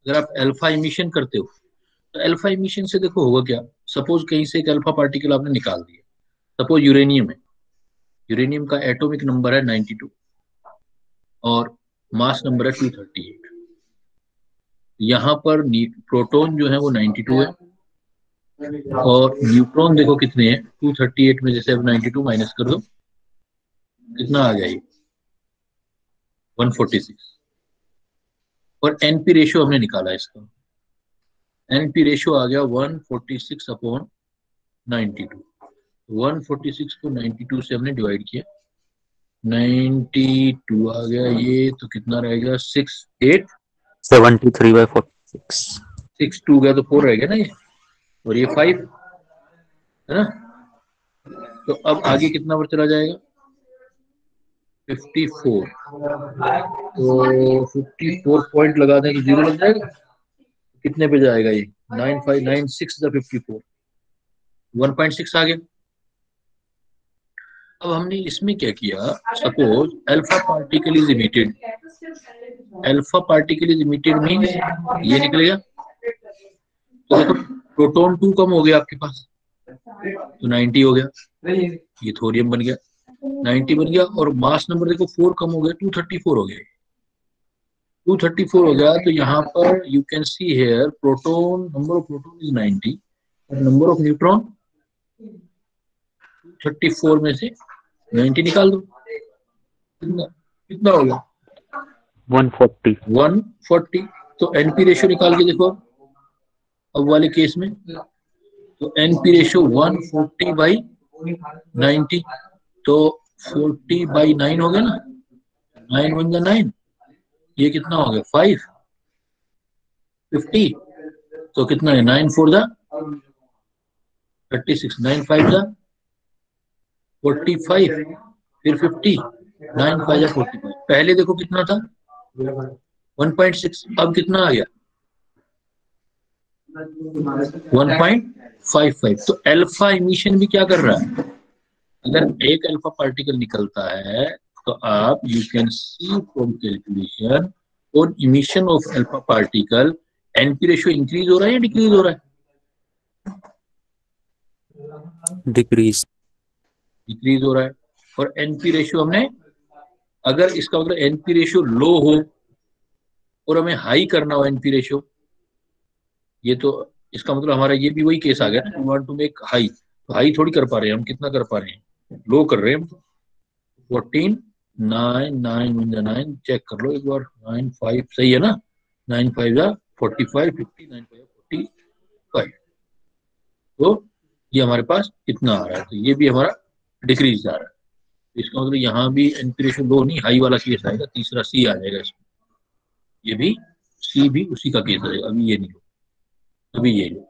अगर आप अल्फा इमिशन करते हो तो अल्फा इमिशन से देखो होगा क्या। सपोज कहीं से एक अल्फा पार्टिकल आपने निकाल दिया, सपोज यूरेनियम है, यूरेनियम का एटॉमिक नंबर है 92 और मास नंबर है 238। यहाँ पर प्रोटॉन जो है वो 92 है और न्यूट्रॉन देखो कितने हैं 238 में, जैसे अब 92 माइनस कर दो कितना आ गया ये 146। और एनपी रेशियो हमने निकाला इसका, एनपी रेशियो आ गया 146 अपॉन 92। 146 को 92 से हमने डिवाइड किया, 92 आ गया ये, तो कितना रहेगा 68, 73/46। 62 गया तो 4 रह गया ना ये, और ये 5 है ना। तो अब आगे कितना पर चला जाएगा 54, तो 54 पॉइंट लगा दें तो जीरो लग जाएगा, कितने पे जाएगा ये 9596 54, 1.6 आ गया। अब हमने इसमें क्या किया, suppose alpha particle is emitted, alpha particle is emitted means ये निकलेगा, तो देखो प्रोटॉन 2 कम हो गया आपके पास तो 90 हो गया, ये थोरियम बन गया 90 बन गया, और मास नंबर देखो 4 कम हो गया 234 हो गया, 234 हो गया। तो यहाँ पर you can see here proton, number of proton is 90, number of neutron 34 में से 90 निकाल दो, कितना कितना होगा 140। 140। तो एनपी रेशियो निकाल के देखो अब वाले केस में, तो एनपी रेशियो 140/90, तो 40/9 हो गया ना, 9 1 9, ये कितना हो गया 550, तो कितना है 9 4 36, 9 5 45, फिर 50, 9 5 45। पहले देखो कितना था 1.6, अब कितना आ गया 1.55। तो अल्फा इमिशन भी क्या कर रहा है, अगर एक अल्फा पार्टिकल निकलता है तो आप you can C from calculation on emission of alpha particle NP ratio increase हो रहा है या डिक्रीज हो रहा है, डिक्रीज। डिक्रीज हो रहा है। और एनपी रेशियो हमने, अगर इसका मतलब एनपी रेशियो लो हो और हमें हाई करना हो एनपी रेशियो, ये तो इसका मतलब हमारा ये भी वही केस आ गया ना, वांट टू मेक हाई, तो हाई थोड़ी कर पा रहे हैं हम, कितना कर पा रहे हैं लो कर रहे हैं हम। 14 9 9 9 चेक कर लो एक बार, 9 5 सही है ना, 9 5 45 50 9 5 45, तो ये हमारे पास कितना आ रहा है, तो ये भी हमारा डिक्रीज आ रहा है। तो इसका मतलब यहाँ भी एनपी रेशियो लो नहीं, हाई वाला केस आएगा, तीसरा सी आ जाएगा इसमें, ये भी सी भी उसी का केस आएगा। अभी ये नहीं लो, अभी ये लो,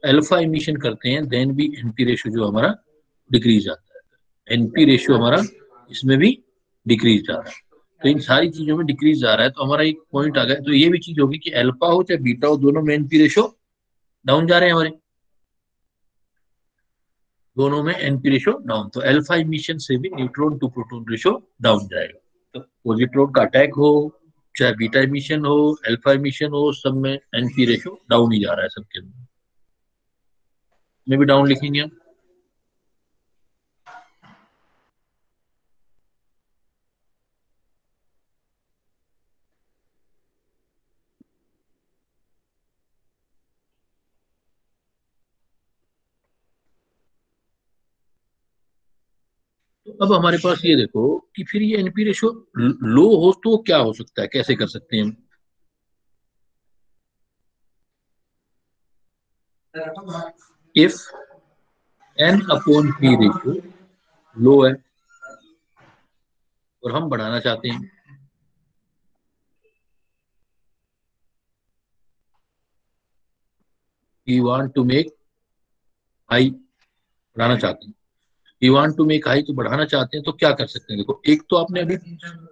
अल्फा इमिशन करते हैं देन भी एनपी रेशियो जो हमारा डिक्रीज आता है, एनपी रेशियो हमारा इसमें भी डिक्रीज जा रहा है। तो इन सारी चीजों में डिक्रीज जा रहा है, तो हमारा एक पॉइंट आ गया। तो ये भी चीज होगी कि अल्फा हो चाहे बीटा हो, दोनों में एनपी रेशियो डाउन जा रहे हैं हमारे, दोनों में एनपी रेशियो डाउन, तो अल्फा इमिशन से भी neutron to proton ratio down जाएगा। तो पॉजिट्रॉन का अटैक हो चाहे बीटा इमिशन हो अल्फा इमिशन हो, सब में एनपी रेशियो डाउन ही जा रहा है सबके अंदर, में भी डाउन लिखेंगे हम। तो अब हमारे पास ये देखो कि फिर ये एनपी रेशियो लो हो तो क्या हो सकता है, कैसे कर सकते हैं हम। If N upon P ratio low है और हम बढ़ाना चाहते हैं, we want to make high, बढ़ाना चाहते हैं, we want to make high, तो बढ़ाना चाहते हैं तो क्या कर सकते हैं। देखो एक तो आपने अभी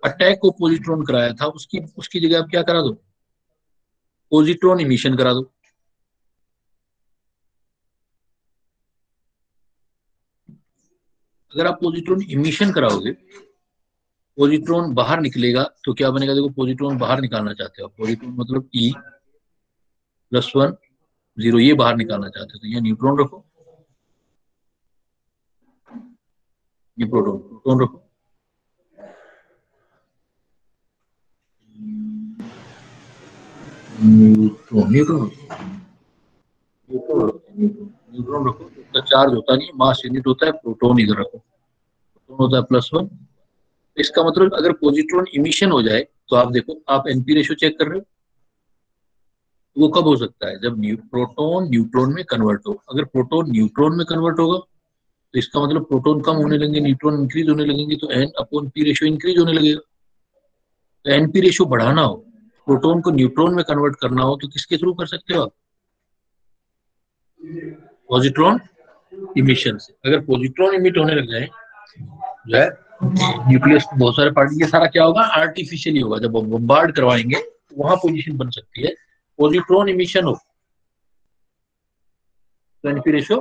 अटैक को पॉजिट्रॉन कराया था, उसकी उसकी जगह आप क्या करा दो, पॉजिट्रॉन इमिशन करा दो। अगर आप पॉजिट्रॉन इमिशन कराओगे, पॉजिट्रॉन बाहर निकलेगा तो क्या बनेगा, देखो पॉजिट्रॉन बाहर निकालना चाहते हो, पॉजिट्रॉन मतलब E+1 0, ये बाहर निकालना चाहते हो तो यहाँ न्यूट्रॉन रखो, ये प्रोटॉन रखो, न्यूट्रॉन न्यूट्रॉन न्यूट्रॉन रखो, उसका चार्ज होता नहीं, मास यूनिट होता है प्रोटॉन, इधर रखो, प्रोटॉन होता है +1। इसका मतलब अगर पॉजिट्रॉन इमिशन हो जाए तो आप देखो, आप एनपी रेशो चेक कर रहे हो, वो कब हो सकता है, जब प्रोटॉन न्यूट्रॉन में कन्वर्ट हो। अगर प्रोटॉन न्यूट्रॉन में कन्वर्ट होगा तो इसका मतलब प्रोटॉन कम होने लगेंगे, न्यूट्रॉन इंक्रीज होने लगेंगे, तो N/P रेशो इंक्रीज होने लगेगा। तो एनपी रेशो बढ़ाना हो, प्रोटॉन को न्यूट्रॉन में कन्वर्ट करना हो, तो किसके थ्रू कर सकते हो आप, पॉजिट्रॉन इमिशन से। अगर पॉजिट्रॉन इमिट होने लग जाए जो है न्यूक्लियस बहुत सारे पार्टिकल, ये सारा क्या होगा, आर्टिफिशियली होगा। जब बम्बार्ड करवाएंगे तो वहां पोजीशन बन सकती है, पॉजिट्रॉन इमिशन हो तो एनपी रेशो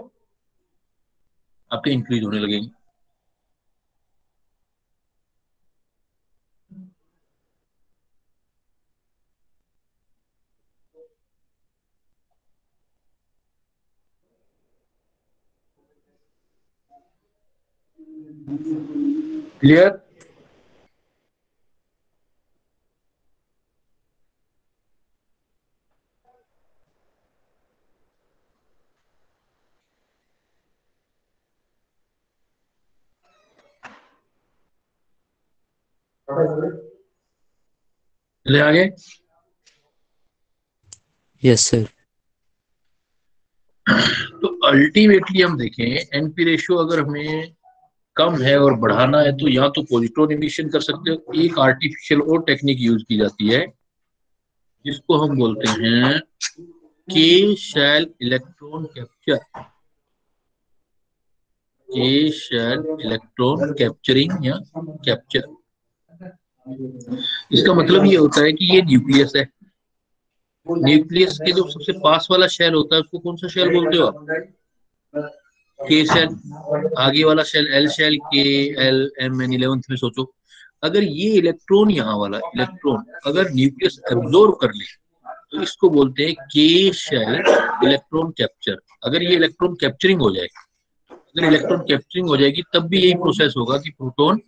आपके इंक्रीज होने लगेगी। क्लियर? चले आगे। Yes sir. तो अल्टीमेटली हम देखें, एनपी रेशियो अगर हमें कम है और बढ़ाना है तो या तो पॉजिट्रॉन इमिशन कर सकते हो, एक आर्टिफिशियल और टेक्निक यूज की जाती है जिसको हम बोलते हैं के शेल इलेक्ट्रॉन कैप्चर, के शेल इलेक्ट्रॉन कैप्चरिंग या कैप्चर। इसका मतलब ये होता है कि ये न्यूक्लियस है, न्यूक्लियस के जो सबसे पास वाला शेल होता है उसको कौन सा शेल बोलते हो आप, के शेल। आगे वाला शेल एल शेल, के एल एम एन 11th में सोचो। अगर ये इलेक्ट्रॉन, यहाँ वाला इलेक्ट्रॉन अगर न्यूक्लियस एब्जॉर्ब कर ले तो इसको बोलते हैं के शेल इलेक्ट्रॉन कैप्चर। अगर ये इलेक्ट्रॉन कैप्चरिंग हो जाए, अगर इलेक्ट्रॉन कैप्चरिंग हो जाएगी तब भी यही प्रोसेस होगा कि प्रोटॉन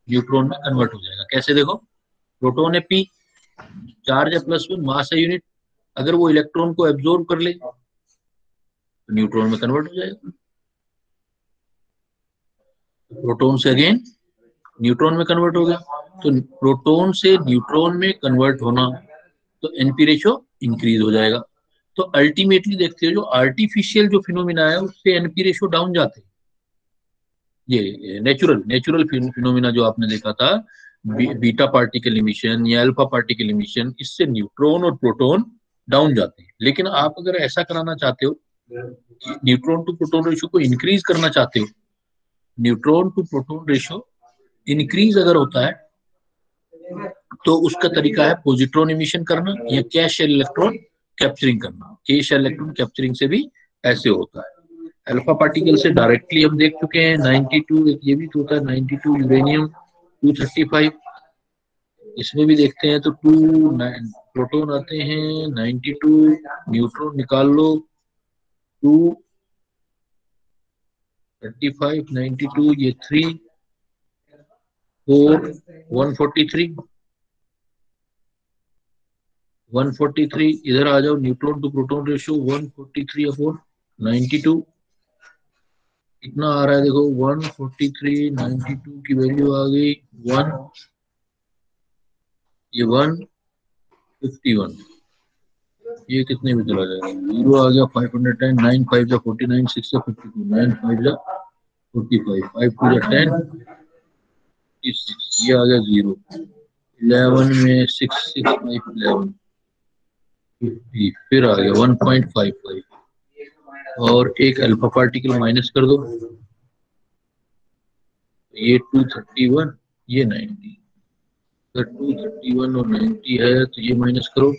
न्यूट्रॉन में कन्वर्ट हो जाएगा। कैसे, देखो प्रोटॉन है P, चार्ज है +1, मास है यूनिट, अगर वो इलेक्ट्रॉन को एब्जॉर्ब कर ले तो न्यूट्रॉन में कन्वर्ट हो जाएगा, प्रोटॉन से अगेन न्यूट्रॉन में कन्वर्ट हो गया। तो प्रोटॉन से न्यूट्रॉन में कन्वर्ट होना, तो एनपी रेशो इंक्रीज हो जाएगा। तो अल्टीमेटली देखते हो जो आर्टिफिशियल जो फिनोमिना है उससे एनपी रेशो डाउन जाते हैं। ये नेचुरल फिनोमिना जो आपने देखा था, बीटा पार्टिकल इमिशन या अल्फा पार्टिकल इमिशन, इससे न्यूट्रॉन और प्रोटॉन डाउन जाते हैं। लेकिन आप अगर ऐसा कराना चाहते हो, न्यूट्रॉन टू प्रोटॉन रेशो को इंक्रीज करना चाहते हो, neutron to proton ratio increase अगर होता है तो उसका तरीका है पॉजिट्रॉन इमिशन करना या कैश इलेक्ट्रॉन कैप्चरिंग करना। कैश इलेक्ट्रॉन कैप्चरिंग से भी ऐसे होता है। अल्फा पार्टिकल से डायरेक्टली हम देख चुके हैं 92, एक ये भी तो होता है 92 यूरेनियम 235, इसमें भी देखते हैं तो 2 प्रोटॉन आते हैं 92, न्यूट्रॉन निकाल लो 235 92, ये 3 4 143 143, इधर आ जाओ, न्यूट्रॉन टू प्रोटॉन रेशियो 143/92 कितना आ रहा है, देखो 143, 92 की वैल्यू आ गई 1, ये 151, ये कितने में चला जाएगा, 0 आ गया 510, 9 5 जा 49, 6 जा 52, 9 5 जा 45, 5 2 जा 10, 6, ये आ गया 0, 11 में 6 6 5 11, 50, फिर आ गया 1.55, और एक अल्फा पार्टिकल माइनस कर दो, ये 231, ये 90, अगर 231 और 90 है तो ये माइनस करो,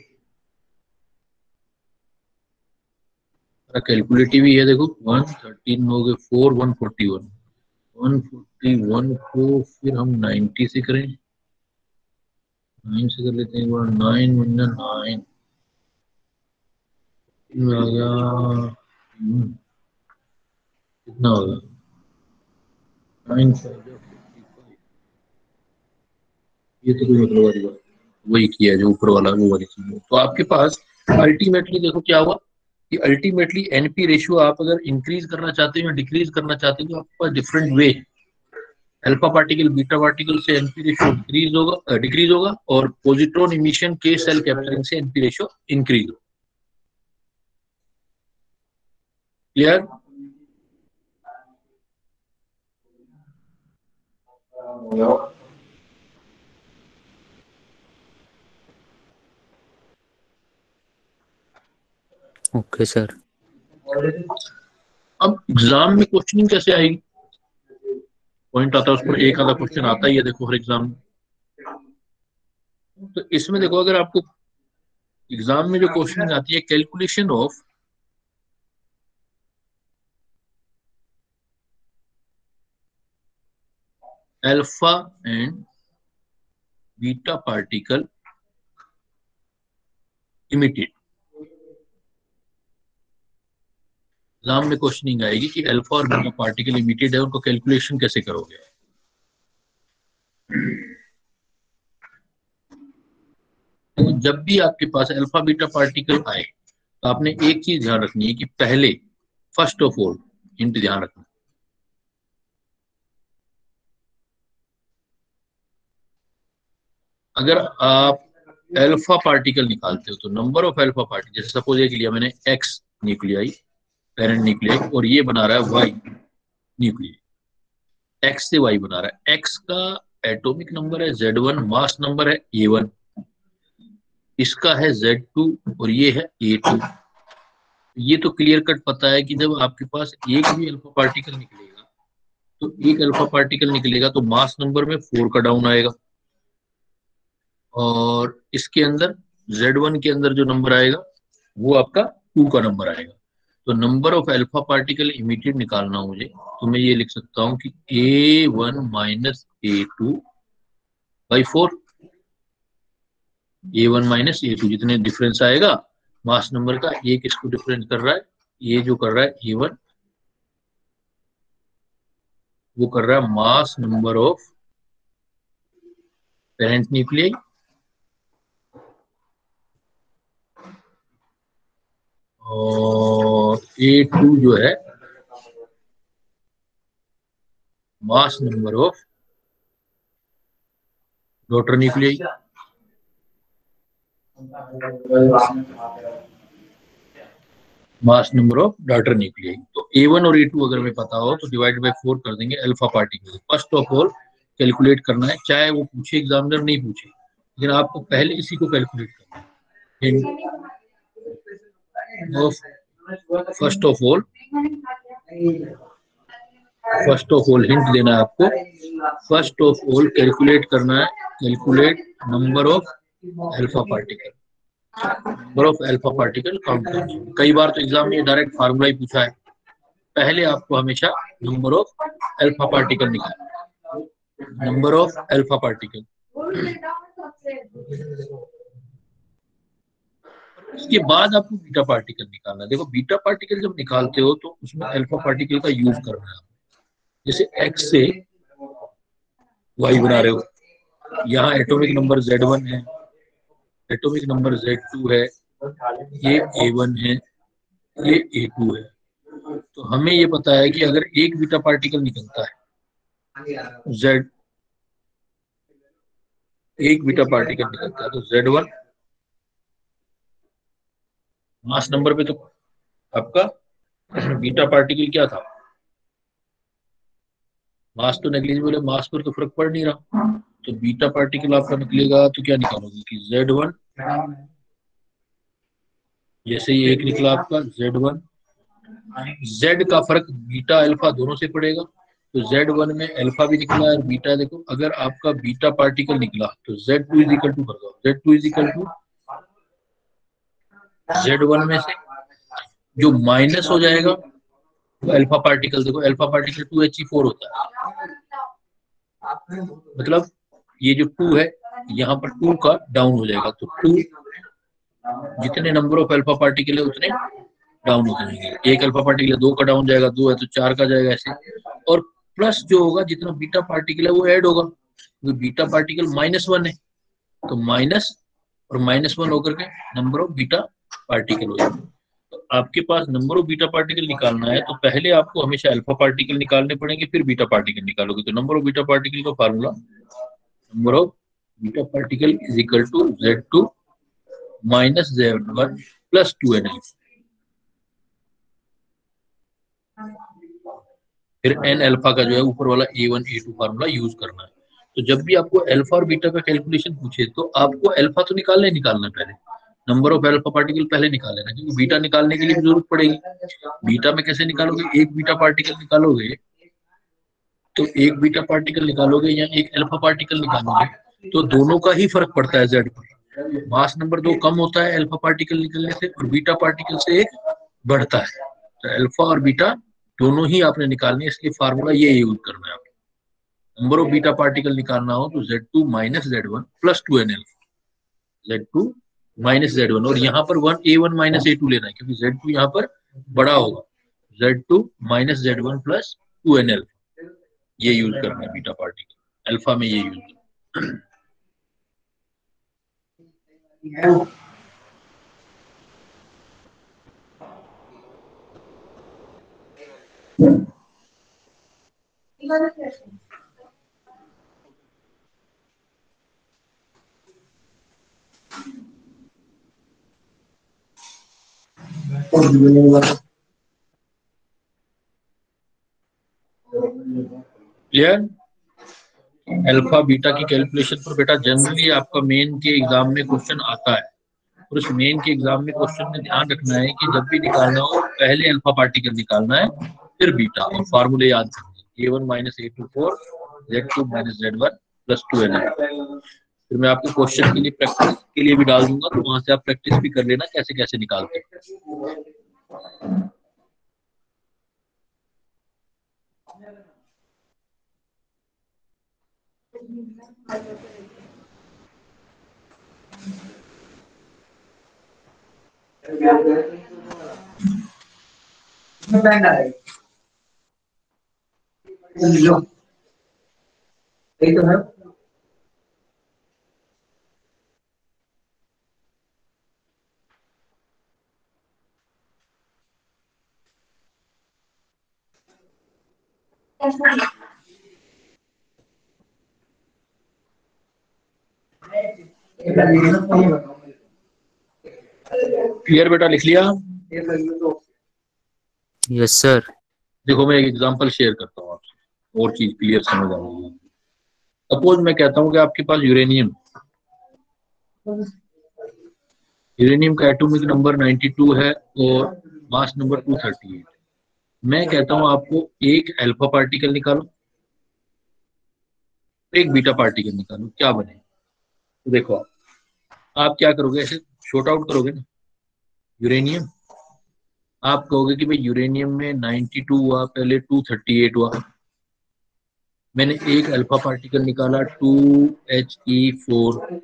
कैलकुलेटिव ही है, देखो 113 हो गए 4 141, 141 को फिर हम 90 से करें, 9 से कर लेते हैं एक बार। 9 वरना 9 आ गया, कितना होगा 9 से 55। ये तो कोई मतलब वाली बात, वही किया जो ऊपर वाला वो वाली चीज। तो आपके पास अल्टीमेटली देखो क्या हुआ कि अल्टीमेटली एनपी रेशियो आप अगर इंक्रीज करना चाहते हो या डिक्रीज करना चाहते हो तो आपके पास different way. Alpha particle beta particle से एनपी रेशियो डिक्रीज होगा और पॉजिट्रॉन इमिशन के सेल कैप्चरिंग से एनपी रेशियो इंक्रीज होगा। क्लियर? Okay sir. अब एग्जाम में क्वेश्चनिंग कैसे आएगी? पॉइंट आता है उस पर, एक आधा क्वेश्चन आता ही है देखो हर एग्जाम में। तो इसमें देखो अगर आपको एग्जाम में जो क्वेश्चन आती है, calculation of alpha and beta particle emitted. Exam में क्वेश्चनिंग आएगी कि अल्फा और बीटा पार्टिकल इमिटेड है, उनको कैलकुलेशन कैसे करोगे? तो जब भी आपके पास अल्फा बीटा पार्टिकल आए तो आपने एक चीज ध्यान रखनी है कि पहले फर्स्ट ऑफ ऑल हिंट ध्यान रखना, अगर आप अल्फा पार्टिकल निकालते हो तो नंबर ऑफ अल्फा पार्टिकल, जैसे सपोज एक लिया मैंने एक्स न्यूक्लियाई, पेरेंट न्यूक्लियाई, और ये बना रहा है वाई न्यूक्लियाई। एक्स से वाई बना रहा है, एक्स का एटॉमिक नंबर है Z1, मास नंबर है A1, इसका है Z2 और ये है A2। ये तो क्लियर कट पता है कि जब आपके पास एक भी अल्फा पार्टिकल निकलेगा तो एक अल्फा पार्टिकल निकलेगा तो मास नंबर में 4 का डाउन आएगा, और इसके अंदर Z1 के अंदर जो नंबर आएगा वो आपका 2 का नंबर आएगा। तो number of alpha particle immediate निकालना हो मुझे, तो मैं ये लिख सकता हूँ कि A1 minus A2 by 4। A1 minus A2 जितने डिफरेंस आएगा मास नंबर का, एक इसको डिफरेंस कर रहा है, ये जो कर रहा है A1 वो कर रहा है mass number of parent nuclei, और A2 जो है mass number of daughter nuclei. Mass number of daughter nuclei. तो A1 और A2 अगर हमें पता हो तो डिवाइड बाय 4 कर देंगे alpha particle. First of all calculate करना है, चाहे वो पूछे एग्जामिनर नहीं पूछे, लेकिन आपको पहले इसी को कैलकुलेट करना है। फर्स्ट ऑफ ऑल हिंट देना है आपको, फर्स्ट ऑफ ऑल कैलकुलेट करना है, calculate number of alpha particle, number of alpha particle count करना। कई बार तो एग्जाम में डायरेक्ट फार्मूला ही पूछा है, पहले आपको हमेशा नंबर ऑफ अल्फा पार्टिकल निकालना, नंबर ऑफ अल्फा पार्टिकल। इसके बाद आपको बीटा पार्टिकल निकालना है। देखो बीटा पार्टिकल जब निकालते हो तो उसमें अल्फा पार्टिकल का यूज करना है। जैसे एक्स से वाई बना रहे हो, यहाँ एटॉमिक नंबर Z1 है, एटॉमिक नंबर Z2 है, ये A1 है, ये A2 है। तो हमें ये पता है कि अगर एक बीटा पार्टिकल निकलता है Z, एक बीटा पार्टिकल निकलता है तो Z1 मास नंबर पे तो आपका बीटा पार्टिकल क्या था, मास तो नेग्लिजिबल है, मास पर तो फर्क पड़ नहीं रहा। तो बीटा पार्टिकल आपका निकलेगा तो क्या निकालोगे कि Z1, जैसे ये एक निकला आपका Z1, Z का फर्क बीटा अल्फा दोनों से पड़ेगा, तो Z1 में अल्फा भी निकला है और बीटा। देखो अगर आपका बीटा पार्टिकल निकला तो Z2 इज इक्वल टू कर दो, Z2 is equal to Z1 में से जो माइनस हो जाएगा वो अल्फा पार्टिकल, देखो अल्फा पार्टिकल 2He4 होता है, मतलब ये जो 2 है यहाँ पर 2 का डाउन हो जाएगा, तो 2 जितने नंबर ऑफ अल्फा पार्टिकल है उतने डाउन हो जाएंगे। एक अल्फा पार्टिकल है 2 का डाउन जाएगा, 2 है तो 4 का जाएगा ऐसे। और प्लस जो होगा जितना बीटा पार्टिकल है वो ऐड होगा, क्योंकि बीटा पार्टिकल -1 है, तो माइनस और -1 होकर के नंबर ऑफ बीटा पार्टिकल हो जाएगा। तो आपके पास नंबर ऑफ बीटा पार्टिकल निकालना है तो पहले आपको हमेशा अल्फा पार्टिकल निकालने पड़ेंगे, फिर बीटा पार्टिकल निकालोगे। तो नंबर ऑफ बीटा पार्टिकल का formula, number of beta particle is equal to Z2 minus Z1 plus 2n। फिर n अल्फा का जो है ऊपर वाला A1 A2 फार्मूला यूज करना है। तो जब भी आपको अल्फा और बीटा का कैलकुलेशन पूछे तो आपको अल्फा तो निकालना पहले, नंबर ऑफ अल्फा पार्टिकल पहले निकाल लेना, क्योंकि बीटा निकालने के लिए भी जरूरत पड़ेगी। बीटा में कैसे निकालोगे, एक बीटा पार्टिकल निकालोगे तो एक बीटा पार्टिकल निकालोगे या एक अल्फा पार्टिकल निकालोगे तो दोनों का ही फर्क पड़ता है जेड पर। मास नंबर 2 कम होता है अल्फा पार्टिकल निकलने से और बीटा पार्टिकल से एक बढ़ता है। तो अल्फा और बीटा दोनों ही आपने निकालने, इसलिए फार्मूला ये यूज करना है आपको। नंबर ऑफ बीटा पार्टिकल निकालना हो तो Z2 minus Z1 plus 2n alpha, Z2 minus Z1, और यहाँ पर A1 माइनस A2 लेना है क्योंकि Z2 यहाँ पर बड़ा होगा। Z2 minus Z1 plus 2n alpha, ये यूज करना है बीटा पार्टिकल, अल्फा में ये यूज करना। क्लियर? अल्फा बीटा की कैलकुलेशन पर बेटा जनरली आपका मेन के एग्जाम में क्वेश्चन आता है, और उस मेन के एग्जाम में क्वेश्चन में ध्यान रखना है कि जब भी निकालना हो पहले अल्फा पार्टिकल निकालना है फिर बीटा, और फार्मूले याद करने A1 minus A2 4 Z2 minus Z1 plus 2n। फिर मैं आपको क्वेश्चन के लिए प्रैक्टिस के लिए भी डाल दूंगा, तो वहां से आप प्रैक्टिस भी कर लेना कैसे कैसे निकालते हैं। क्लियर बेटा, लिख लिया? Yes sir. देखो मैं एक एग्जांपल शेयर करता हूँ आपसे, और चीज क्लियर समझ आ जाएगी। सपोज मैं कहता हूँ कि आपके पास यूरेनियम का एटॉमिक नंबर 92 है और मास नंबर 238। मैं कहता हूँ आपको एक अल्फा पार्टिकल निकालो, एक बीटा पार्टिकल निकालो, क्या बने? तो देखो आप क्या करोगे, ऐसे शॉर्ट आउट करोगे ना यूरेनियम, आप कहोगे कि भाई यूरेनियम में 92 हुआ, पहले 238 हुआ, मैंने एक अल्फा पार्टिकल निकाला 2He4,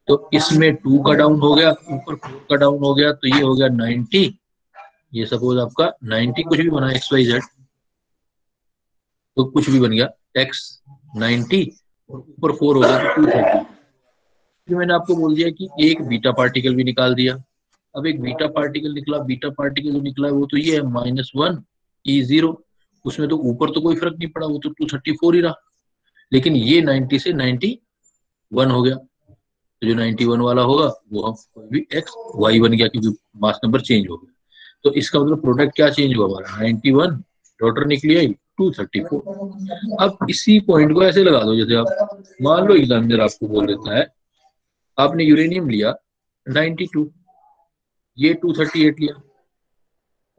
तो इसमें 2 का डाउन हो गया, ऊपर 4 का डाउन हो गया, तो ये हो गया 90। ये सपोज आपका 90 कुछ भी बना XYZ, तो कुछ भी बन गया X 90 और ऊपर 4 हो गया तो 230। फिर मैंने आपको बोल दिया कि एक बीटा पार्टिकल भी निकाल दिया। अब एक बीटा पार्टिकल निकला, बीटा पार्टिकल जो निकला है वो तो ये है -1 E0, उसमें तो ऊपर तो कोई फर्क नहीं पड़ा, वो तो 234 ही रहा। लेकिन ये 90 से 91 हो गया, तो जो 91 वाला होगा वो हम भी XY बन गया क्योंकि मास नंबर चेंज हो गया। तो इसका मतलब प्रोडक्ट क्या चेंज हुआ हमारा, 91 डॉटर निकली आई 234। अब इसी पॉइंट को ऐसे लगा दो, जैसे आप मान लो एग्जामिनर आपको बोल देता है आपने यूरेनियम लिया 92, ये 238 लिया,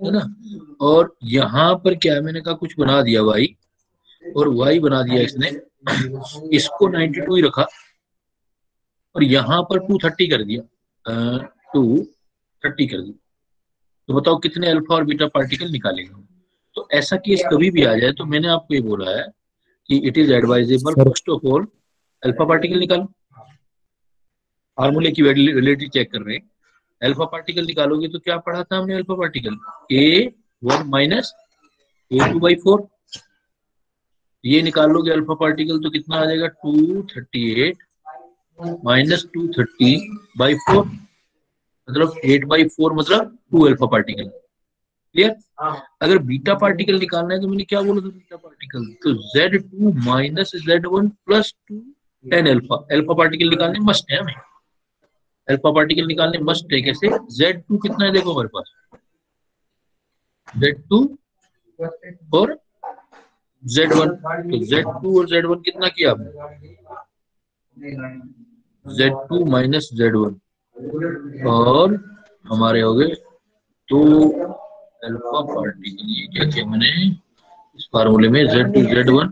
है ना, और यहाँ पर क्या है, मैंने कहा कुछ बना दिया Y, और Y बना दिया इसने, इसको 92 ही रखा और यहाँ पर 230 कर दिया, 230 कर दिया। तो बताओ कितने अल्फा और बीटा पार्टिकल निकालेंगे? तो ऐसा केस कभी भी आ जाए तो मैंने आपको ये बोला है कि it is advisable sir first of all alpha particle निकालो, फार्मूले की वैलिडिटी चेक कर रहे हैं। अल्फा पार्टिकल निकालोगे तो क्या पढ़ा था हमने alpha particle, A1 minus A2/4। ये निकाल लोगे अल्फा पार्टिकल तो कितना आ जाएगा 238 माइनस 230/4, मतलब 8/4, मतलब 2 अल्फा पार्टिकल। क्लियर। अगर बीटा पार्टिकल निकालना है तो मैंने क्या बोला था, बीटा पार्टिकल तो Z2 minus Z1 plus 2 10 alpha. Alpha particle निकालने मस्ट है हमें, अल्फा पार्टिकल निकालने मस्ट है। कैसे, Z2 कितना है देखो हमारे पास, Z2 और Z1, तो Z2 और Z1 कितना किया आपने, Z2 माइनस Z1 और हमारे हो गए तो अल्फा पार्टिकल। ये क्या किया मैंने इस फार्मूले में, Z2 Z1,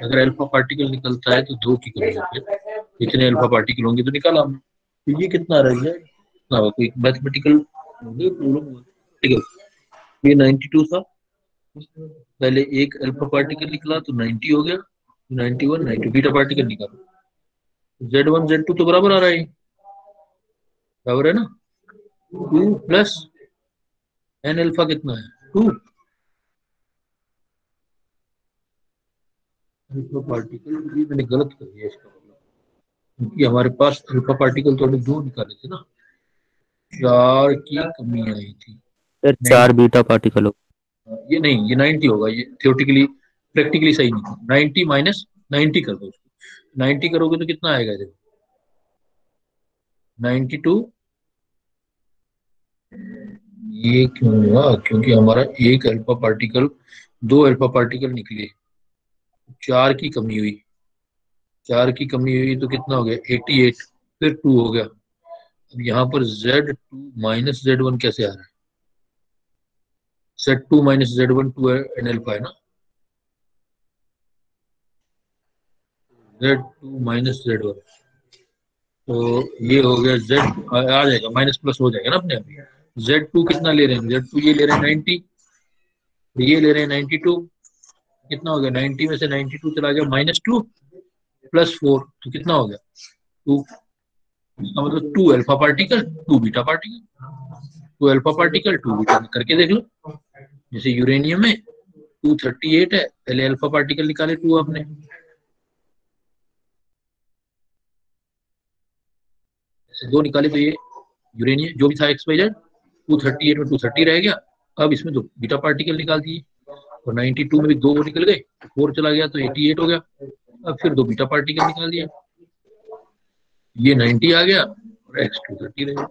अगर अल्फा पार्टिकल निकलता है तो 2 की कमी होती है, इतने अल्फा पार्टिकल होंगे तो निकाला हमने। तो ये कितना रह गया, कितना होगा, कोई मैथमेटिकल प्रॉब्लम, ये 92 था। पहले एक अल्फा पार्टिकल निकला तो 90 हो गया, 91 92 बीटा पार्टिकल निकालो, Z1 Z2 तो बराबर आ रहा है, बराबर है ना। 2 प्लस एन अल्फा कितना है 2 अल्फा पार्टिकल। ये मैंने गलत कर दिया इसका मतलब, क्योंकि हमारे पास अल्फा पार्टिकल तो हमने 2 निकाले थे ना, 4 की कमी आई थी। सर 4 बीटा पार्टिकल हो। ये नहीं, ये 90 होगा, ये थियोरेटिकली प्रैक्टिकली सही नहीं था। 90 माइनस 90 कर दो उसको, 90 करोगे तो कितना आएगा देखो 92। ये क्यों हुआ, क्योंकि हमारा एक अल्फा पार्टिकल, 2 अल्फा पार्टिकल निकले, 4 की कमी हुई, 4 की कमी हुई तो कितना हो गया 88, फिर 2 हो गया। अब यहाँ पर Z2 माइनस Z1 कैसे आ रहा है, Z2 minus Z1 2 N alpha है ना, Z2 माइनस Z1, तो ये हो गया Z आ जाएगा, माइनस प्लस हो जाएगा ना अपने आप। Z2 कितना ले रहे हैं, Z2 ये ले रहे हैं 90, ये ले रहे हैं 92, कितना हो गया 90 में से 92 चला गया -2 प्लस 4, तो कितना हो गया 2, इसका मतलब 2 alpha particle 2 beta particle, 2 alpha particle 2 beta करके देख लो। जैसे यूरेनियम में 238 है, पहले अल्फा पार्टिकल निकाले 2 आपने, ऐसे 2 निकाले तो ये यूरेनियम जो भी था XYZ 238 में 230 रह गया। अब इसमें तो बीटा पार्टिकल निकाल दिए, और 92 में भी 2 निकल गए, 4 चला गया तो 88 हो गया। अब फिर 2 बीटा पार्टिकल निकाल दिए, ये 90 आ गया और X 230 रह गया,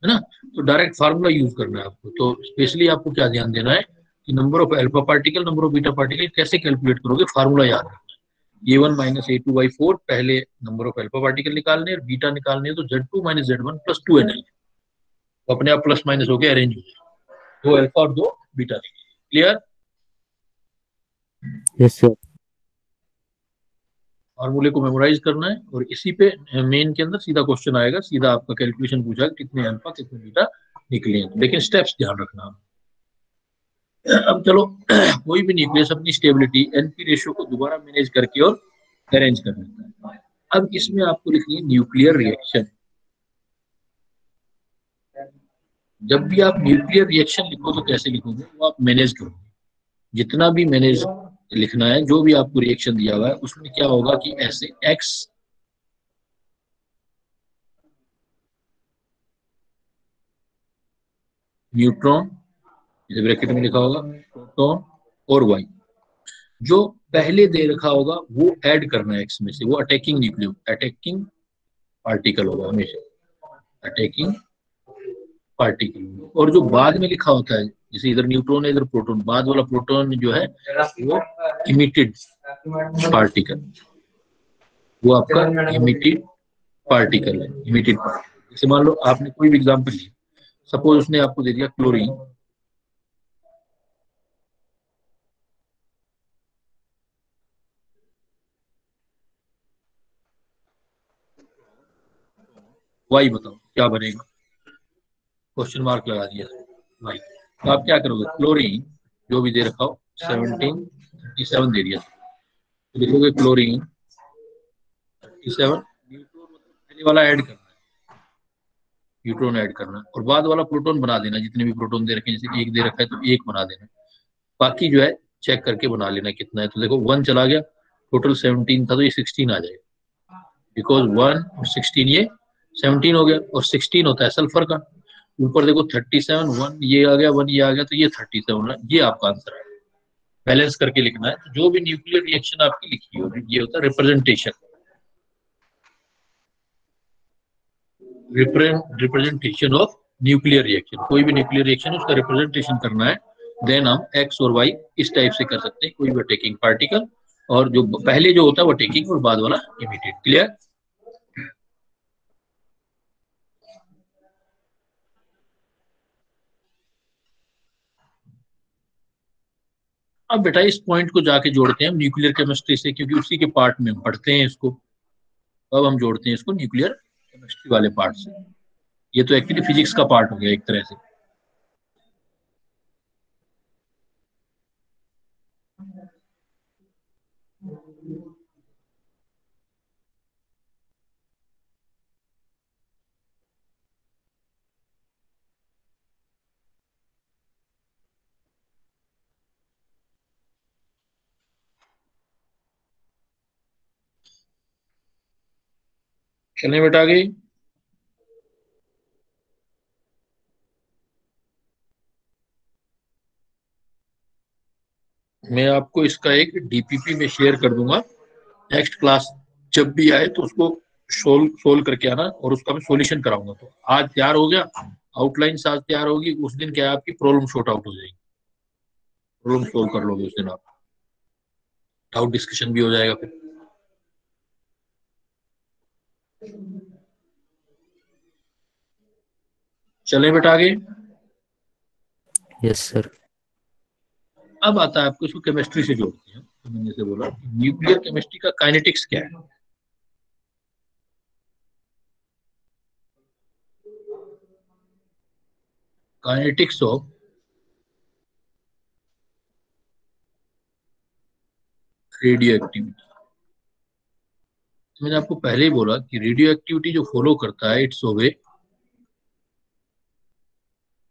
है ना। तो डायरेक्ट फार्मूला यूज करना है आपको। तो स्पेशली आपको क्या ध्यान देना है कि number of alpha particle, number of beta particle कैसे कैलकुलेट करोगे, फार्मूला याद रखना है। A1 माइनस A2/4, पहले नंबर ऑफ अल्फा पार्टिकल निकालने और बीटा निकालने, तो Z2 minus Z1 plus 2 N, तो अपने आप प्लस माइनस होकर अरेंज हो जाए, 2 अल्फा और 2 बीटा। क्लियर। Yes sir. फार्मूले को मेमोराइज करना है और इसी पे मेन के अंदर सीधा क्वेश्चन आएगा, सीधा आपका कैलकुलेशन पूछा कितने अल्फा कितने बीटा निकले, लेकिन स्टेप्स ध्यान रखना। अब चलो कोई भी न्यूक्लियस अपनी स्टेबिलिटी एनपी रेशियो को दोबारा मैनेज करके और अरेंज कर लेता है। अब इसमें आपको लिखनी है न्यूक्लियर रिएक्शन। जब भी आप न्यूक्लियर रिएक्शन लिखो तो कैसे लिखोगे, वो आप मैनेज करोगे, जितना भी मैनेज लिखना है, जो भी आपको रिएक्शन दिया हुआ है उसमें क्या होगा कि ऐसे एक्स न्यूट्रॉन, जैसे ब्रैकेट में लिखा होगा प्रोटॉन और वाई, जो पहले दे रखा होगा वो ऐड करना है एक्स में से, वो अटैकिंग न्यूक्लियो अटैकिंग पार्टिकल होगा हमेशा, अटैकिंग पार्टिकल। और जो बाद में लिखा होता है, जैसे इधर न्यूट्रॉन है इधर प्रोटॉन, बाद वाला प्रोटॉन जो है वो इमिटेड पार्टिकल, वो आपका इमिटेड पार्टिकल है, इमिटेड पार्टिकल। जैसे मान लो आपने कोई भी एग्जांपल लिया, सपोज उसने आपको दे दिया क्लोरीन, वाई बताओ क्या बनेगा, क्वेश्चन मार्क लगा दिया वाई, तो आप क्या करोगे, क्लोरीन जो भी दे रखा हो 1737 दे दिया, लिखोगे क्लोरीन 37, न्यूट्रॉन मतलब पहले वाला ऐड करना है, न्यूट्रॉन ऐड करना है, और बाद वाला प्रोटॉन बना देना, जितने भी प्रोटॉन दे रखे हैं, जैसे एक दे रखा है तो एक बना देना, बाकी जो है चेक करके बना लेना कितना है। तो देखो 1 चला गया, टोटल 17 था, तो ये 16 आ जाएगा, बिकॉज 1 और 16 ये 17 हो गया, और 16 होता है सल्फर का। ऊपर देखो 37, 1 ये आ गया, 1 ये आ गया, तो ये 37 है, ये आपका आंसर है। बैलेंस करके लिखना है, तो जो भी न्यूक्लियर रिएक्शन आपकी लिखी होगी, ये होता है representation, representation of nuclear reaction. कोई भी न्यूक्लियर रिएक्शन उसका रिप्रेजेंटेशन करना है, देन हम एक्स और वाई इस टाइप से कर सकते हैं, कोई भी टेकिंग पार्टिकल, और जो पहले जो होता है वो टेकिंग, और बाद वाला इमीडिएट। क्लियर? अब बेटा इस पॉइंट को जाके जोड़ते हैं हम न्यूक्लियर केमिस्ट्री से, क्योंकि उसी के पार्ट में हम पढ़ते हैं इसको। अब हम जोड़ते हैं इसको न्यूक्लियर केमिस्ट्री वाले पार्ट से। ये तो एक्चुअली फिजिक्स का पार्ट हो गया एक तरह से। चलें बेटा आगे। मैं आपको इसका एक डीपीपी में शेयर कर दूंगा, नेक्स्ट क्लास जब भी आए तो उसको सोल्व करके आना, और उसका मैं सॉल्यूशन कराऊंगा। तो आज तैयार हो गया, आउटलाइन आज तैयार होगी, उस दिन क्या है आपकी प्रॉब्लम शॉर्ट आउट हो जाएगी, प्रॉब्लम सोल्व कर लोगे उस दिन आप, डाउट डिस्कशन भी हो जाएगा फिर। चलें बेटा आगे। Yes sir. अब आता है आपको इसको केमिस्ट्री से जोड़ते हैं। तो मैंने जैसे बोला न्यूक्लियर केमिस्ट्री का काइनेटिक्स क्या है। Kinetics of radio activity. मैंने आपको पहले ही बोला कि रेडियो एक्टिविटी जो फॉलो करता है, इट्स ओवे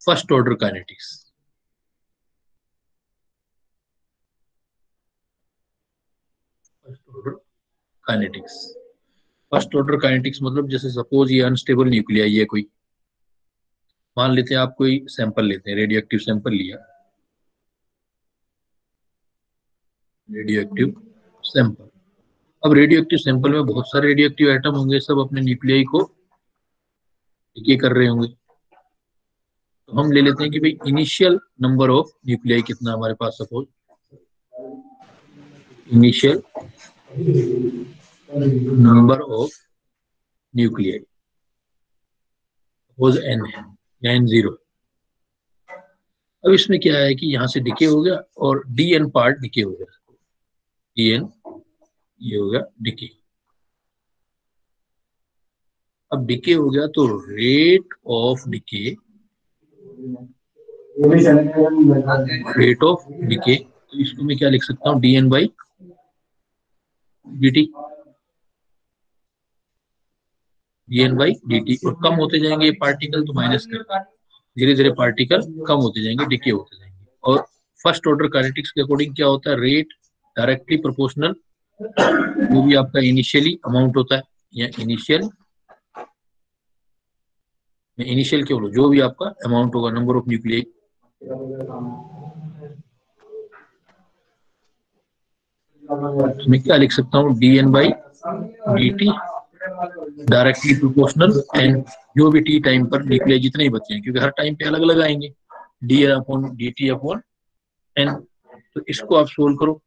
first order kinetics. First order kinetics, first order kinetics मतलब जैसे सपोज ये अनस्टेबल न्यूक्लियाई है कोई, मान लेते हैं आप कोई सैंपल लेते हैं, रेडियो एक्टिव सैंपल लिया, रेडियो एक्टिव सैंपल। अब रेडियो एक्टिव सैंपल में बहुत सारे रेडियो एक्टिव एटम होंगे, सब अपने न्यूक्लियाई को डिके कर रहे होंगे। तो हम ले लेते हैं कि भाई इनिशियल नंबर ऑफ न्यूक्लियाई कितना हमारे पास, suppose initial number of nuclei suppose N है, या एन जीरो। अब इसमें क्या है कि यहाँ से डिके हो गया, और डी एन पार्ट डिके हो गया, डी एन ये हो गया डिके। अब डिके हो गया तो rate of decay, rate of decay, तो इसको मैं क्या लिख सकता हूँ, D N by D T, D N by D T. और कम होते जाएंगे ये पार्टिकल, तो माइनस कर, धीरे धीरे पार्टिकल कम होते जाएंगे, डिके होते जाएंगे। और फर्स्ट ऑर्डर काइनेटिक्स के अकॉर्डिंग क्या होता है, रेट डायरेक्टली प्रोपोर्शनल जो भी आपका इनिशियली अमाउंट होता है, या इनिशियल, मैं इनिशियल क्यों बोलूं, जो भी आपका अमाउंट होगा नंबर ऑफ न्यूक्लियाई, तो मैं क्या लिख सकता हूँ, D N by D T directly proportional and जो भी टी टाइम पर न्यूक्लियाई जितने ही बचे हैं, क्योंकि हर टाइम पे अलग अलग आएंगे, D N upon D T upon N. तो इसको आप सोल्व करो,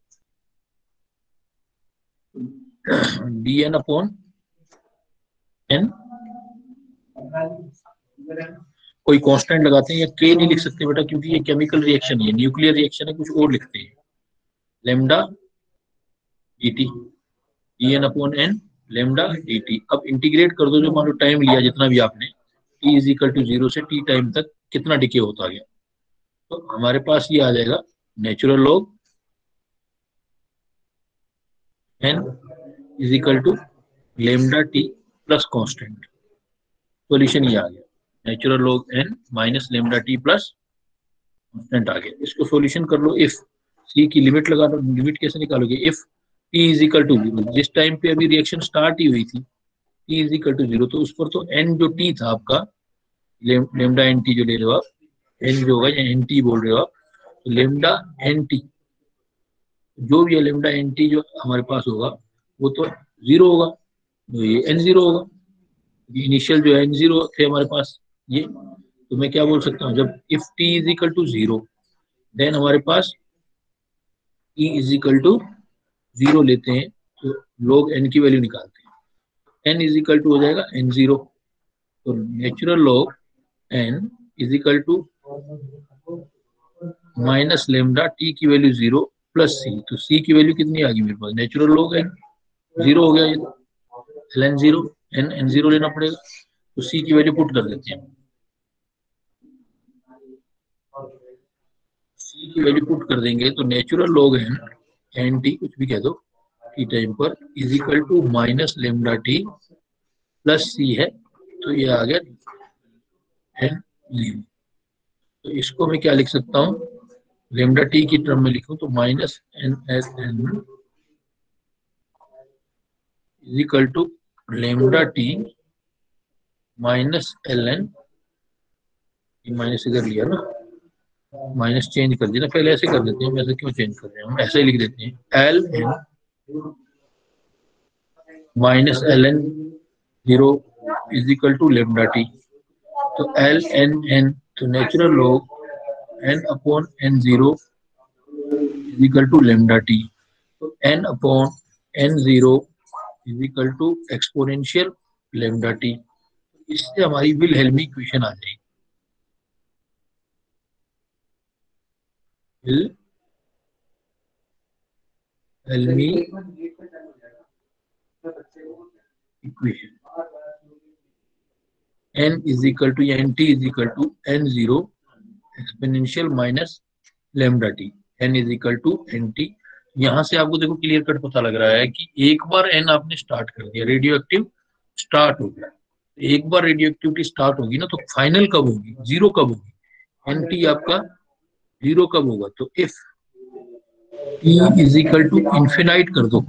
डी एन अपॉन एन, कोई कांस्टेंट लगाते हैं, या के नहीं लिख सकते बेटा, क्योंकि ये केमिकल रिएक्शन है, न्यूक्लियर रिएक्शन है, कुछ और लिखते हैं, lambda dt, D N upon N lambda dt। अब इंटीग्रेट कर दो, जो मान लो टाइम लिया जितना भी आपने, t इज इक्वल टू 0 से t टाइम तक कितना डिके होता गया, तो हमारे पास ये आ जाएगा natural log N is equal to lambda T plus constant. Solution ये आ गया, natural log N minus lambda T plus constant आ गया। इसको सॉल्यूशन कर लो, इफ सी की लिमिट लगा दो। लिमिट कैसे निकालोगे? If T is equal to zero, जिस टाइम पे अभी रिएक्शन स्टार्ट ही हुई थी, T is equal to zero, तो उस पर तो एन जो टी था आपका, लेमडा एन टी जो ले रहे हो आप, एन जो होगा या एन टी बोल रहे हो आप, तो लेमडा एन टी जो भी है, लेमडा एन टी जो हमारे पास होगा वो तो जीरो होगा, तो ये एन जीरो होगा। इनिशियल जो एन जीरो थे हमारे पास ये, तो मैं क्या बोल सकता हूँ, जब if T is equal to zero then हमारे पास E is equal to zero लेते हैं तो लोग एन की वैल्यू निकालते हैं, एन इज इक्वल टू हो जाएगा एन जीरो। तो natural log N is equal to minus lambda T की वैल्यू जीरो प्लस सी, तो सी की वैल्यू कितनी आ गई मेरे पास, नेचुरल लॉग एन जीरो हो गया ये, L N zero, N N zero लेना पड़ेगा, तो सी की वैल्यू पुट कर देते हैं। सी की वैल्यू पुट कर देंगे तो natural log N N T कुछ भी कह दो टी टाइम पर is equal to minus lambda T plus C है, तो ये आ गया एन जीरो। तो इसको मैं क्या लिख सकता हूँ, लेमडा टी की टर्म में लिखूं तो minus N S N is equal to lambda T minus L N, minus इधर लिया ना, माइनस चेंज कर दिया ना, पहले ऐसे कर देते हैं, वैसे क्यों चेंज कर रहे हैं, हम ऐसे ही लिख देते हैं L N minus L N zero is equal to lambda T, तो एल एन एन, तो natural log N upon N zero is equal to lambda T, तो N upon N zero is equal to exponential lambda T. इससे हमारी Wilhelmy equation आ जाएगी, Wilhelmy equation N is equal to या N T is equal to N zero exponential minus lambda T, N is equal to N T. यहाँ से आपको देखो clear cut पता लग रहा है कि एक बार एन आपने स्टार्ट कर दिया, रेडियो एक्टिव स्टार्ट हो गया, एक बार रेडियो एक्टिविटी स्टार्ट होगी ना, तो फाइनल कब होगी, जीरो कब होगी, एन टी आपका जीरो कब होगा, तो if T is equal to infinite कर दो,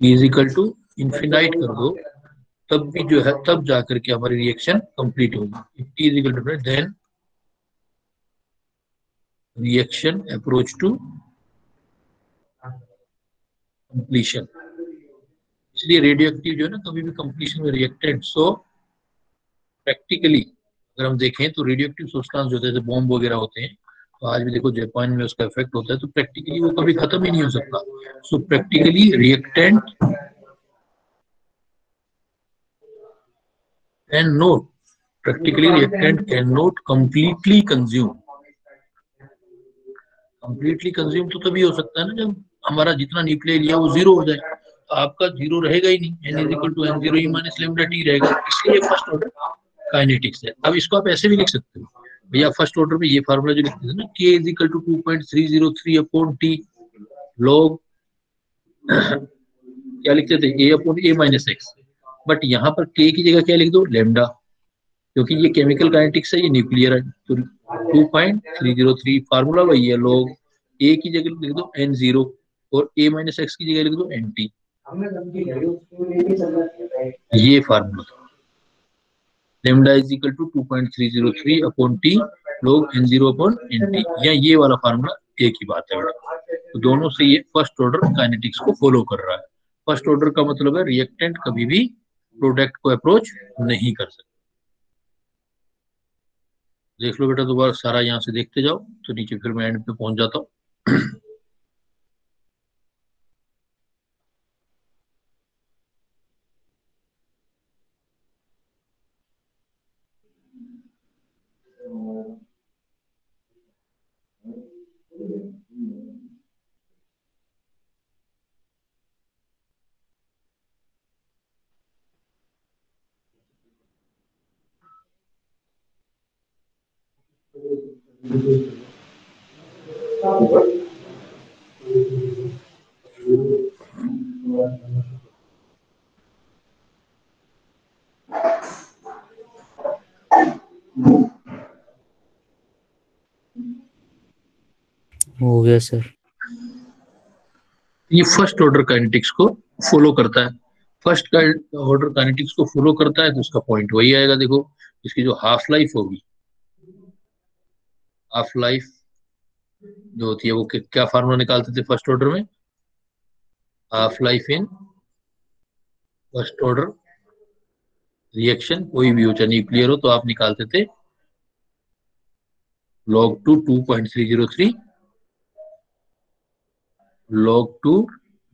T is equal to infinite कर दो, तब भी जो है तब जाकर के हमारी रिएक्शन कंप्लीट होगी। If T is equal to then reaction approach to completion. इसलिए रेडियो एक्टिव जो है ना, कभी भी कंप्लीशन में रिएक्टेंट, सो प्रैक्टिकली अगर हम देखें तो रेडियो एक्टिव सब्सटेंस जो जैसे बॉम्ब वगैरह होते हैं, तो आज भी देखो जापान में उसका इफेक्ट होता है, तो प्रैक्टिकली वो कभी खत्म ही नहीं हो सकता। So practically reactant can not, practically reactant can not completely consume, completely consume तो तभी हो सकता है ना जब हमारा जितना न्यूक्लियर लिया वो जीरो हो जाए, तो आपका जीरो रहेगा ही नहीं, N is equal to N zero E minus lambda T रहेगा, इसलिए फर्स्ट ऑर्डर काइनेटिक्स है। अब इसको आप ऐसे भी लिख सकते हो भैया, फर्स्ट ऑर्डर में ये फार्मूला जो लिखते थे ना, K is equal to 2.303 upon T log क्या लिखते थे, A upon A minus X, but यहाँ पर के की जगह क्या लिख दो, लेमडा, क्योंकि ये केमिकल काइनेटिक्स है, ये न्यूक्लियर है, तो 2.303 फार्मूला वही है, लॉग ए की जगह लिख दो एन जीरो और ए माइनस एक्स की जगह लिख दो एन टी, ये फार्मूला था। Lambda is equal to 2.303 upon T log N zero upon N T, या ये वाला फार्मूला एक ही बात है बेटा, तो दोनों से ये फर्स्ट ऑर्डर काइनेटिक्स को फॉलो कर रहा है। फर्स्ट ऑर्डर का मतलब है रिएक्टेंट कभी भी प्रोडक्ट को अप्रोच नहीं कर सकते। देख लो बेटा दोबारा सारा यहाँ से देखते जाओ, तो नीचे फिर मैं एंड पे पहुंच जाता हूँ। हो गया सर। ये फर्स्ट ऑर्डर काइनेटिक्स को फॉलो करता है। फर्स्ट ऑर्डर काइनेटिक्स को फॉलो करता है तो उसका पॉइंट वही आएगा। देखो इसकी जो हाफ लाइफ होगी, हाफ लाइफ जो होती है वो क्या फार्मूला निकालते थे फर्स्ट ऑर्डर में? Half life in first order reaction कोई भी हो, चाहे न्यूक्लियर हो, तो आप निकालते थे log 2 2.303 log 2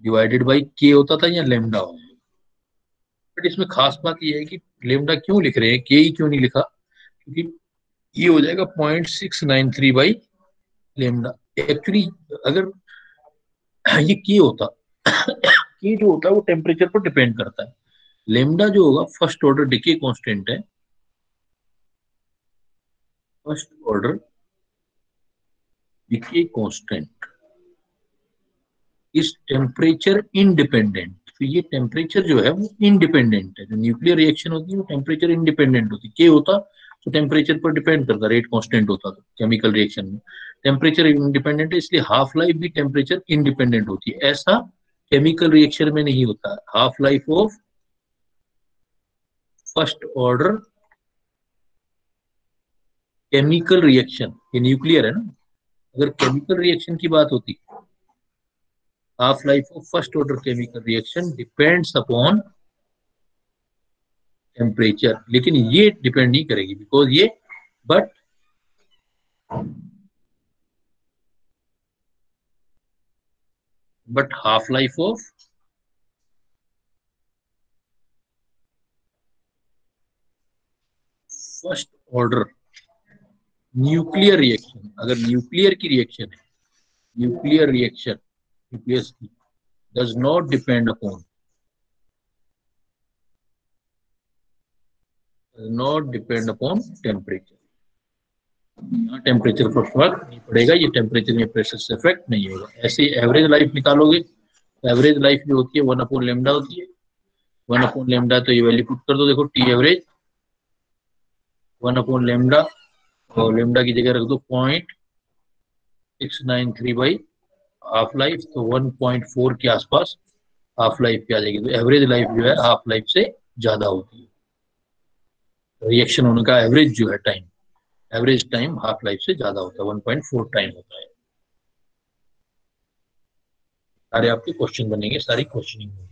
डिवाइडेड बाई के होता था या लेमडा हो। बट इसमें खास बात यह है कि लेमडा क्यों लिख रहे हैं, के ही क्यों नहीं लिखा? क्योंकि ये हो जाएगा 0.693 बाई लेमडा। एक्चुअली अगर ये के होता के जो होता है वो टेम्परेचर पर डिपेंड करता है। लेमडा जो होगा फर्स्ट ऑर्डर डिके कांस्टेंट है, फर्स्ट ऑर्डर डिके कांस्टेंट इस टेम्परेचर इंडिपेंडेंट। तो ये टेम्परेचर जो है वो इंडिपेंडेंट है। जो न्यूक्लियर रिएक्शन होती है वो टेम्परेचर इंडिपेंडेंट होती है। के होता तो टेम्परेचर पर डिपेंड करता, रेट कांस्टेंट होता तो केमिकल रिएक्शन में। टेम्परेचर इंडिपेंडेंट है इसलिए हाफ लाइफ भी टेम्परेचर इंडिपेंडेंट होती है। ऐसा केमिकल रिएक्शन में नहीं होता। Half life of first order chemical reaction, ये न्यूक्लियर है ना, अगर केमिकल रिएक्शन की बात होती, half life of first order chemical reaction depends upon temperature, लेकिन ये डिपेंड नहीं करेगी बिकॉज ये but half life of first order nuclear reaction, अगर न्यूक्लियर की रिएक्शन है, न्यूक्लियर रिएक्शन न्यूक्लियस की does not depend upon temperature. यहाँ टेम्परेचर पर फर्क नहीं पड़ेगा, ये टेम्परेचर या प्रेशर से इफेक्ट नहीं होगा। ऐसे एवरेज लाइफ निकालोगे, एवरेज लाइफ जो होती है 1/λ होती है। 1/λ तो ये वैल्यू पुट कर दो, देखो टी एवरेज 1/λ, और लेमडा की जगह रख दो 0.693 बाई हाफ लाइफ, तो 1.4 के आसपास हाफ लाइफ पे आ जाएगी। तो एवरेज लाइफ जो है हाफ लाइफ से ज्यादा होती है। रिएक्शन होने का एवरेज जो है time, average time half life से ज्यादा होता है, 1.4 टाइम होता है। सारे आपके क्वेश्चन बनेंगे, सारी क्वेश्चनिंग होगी।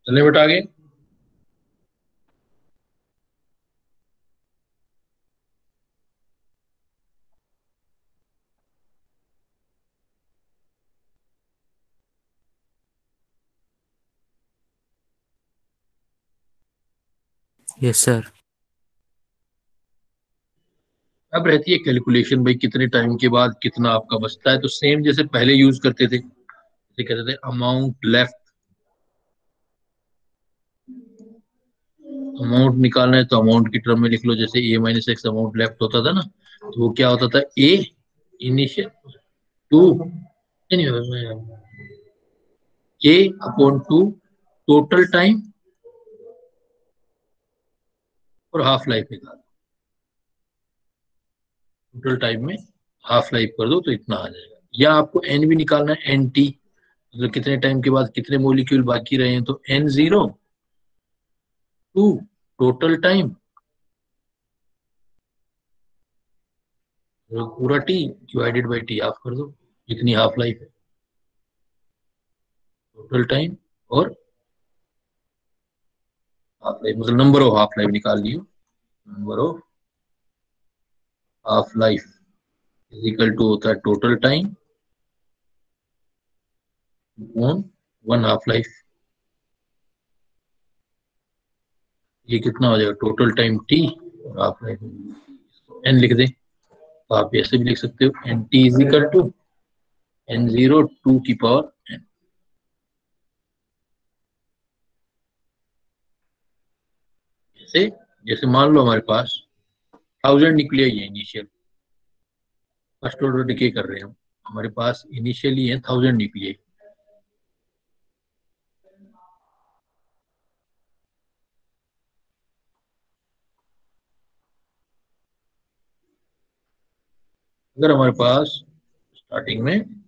चले बेटा आगे। Yes sir. अब रहती है कैलकुलेशन, भाई कितने टाइम के बाद कितना आपका बचता है। तो सेम जैसे पहले यूज करते थे, जैसे कहते थे अमाउंट लेफ्ट, अमाउंट निकालना है तो अमाउंट की टर्म में लिख लो, जैसे A minus X amount left होता था ना, तो वो क्या होता था, A initial to A upon two total time और हाफ लाइफ निकाल, टोटल टाइम में हाफ लाइफ कर दो तो इतना आ जाएगा। या आपको एन भी निकालना है, एन टी, मतलब कितने टाइम के बाद कितने मोलिक्यूल बाकी रहे हैं, तो N zero to total time पूरा T divided by T, half कर दो, जितनी हाफ लाइफ है। टोटल टाइम और हाफ लाइफ, मतलब नंबर ऑफ हाफ लाइफ निकाल लियो। Number of half life is equal to होता है total time on one half life. ये कितना हो जाएगा, टोटल टाइम टी और हाफ लाइफ एन लिख दे। तो आप ऐसे भी लिख सकते हो N T is equal to N zero to की पावर एन। जैसे जैसे मान लो हमारे पास 1000 न्यूक्लियाई है इनिशियल, फर्स्ट ऑर्डर डिके कर रहे हैं हम, हमारे पास इनिशियली है 1000 न्यूक्लियाई। अगर हमारे पास स्टार्टिंग में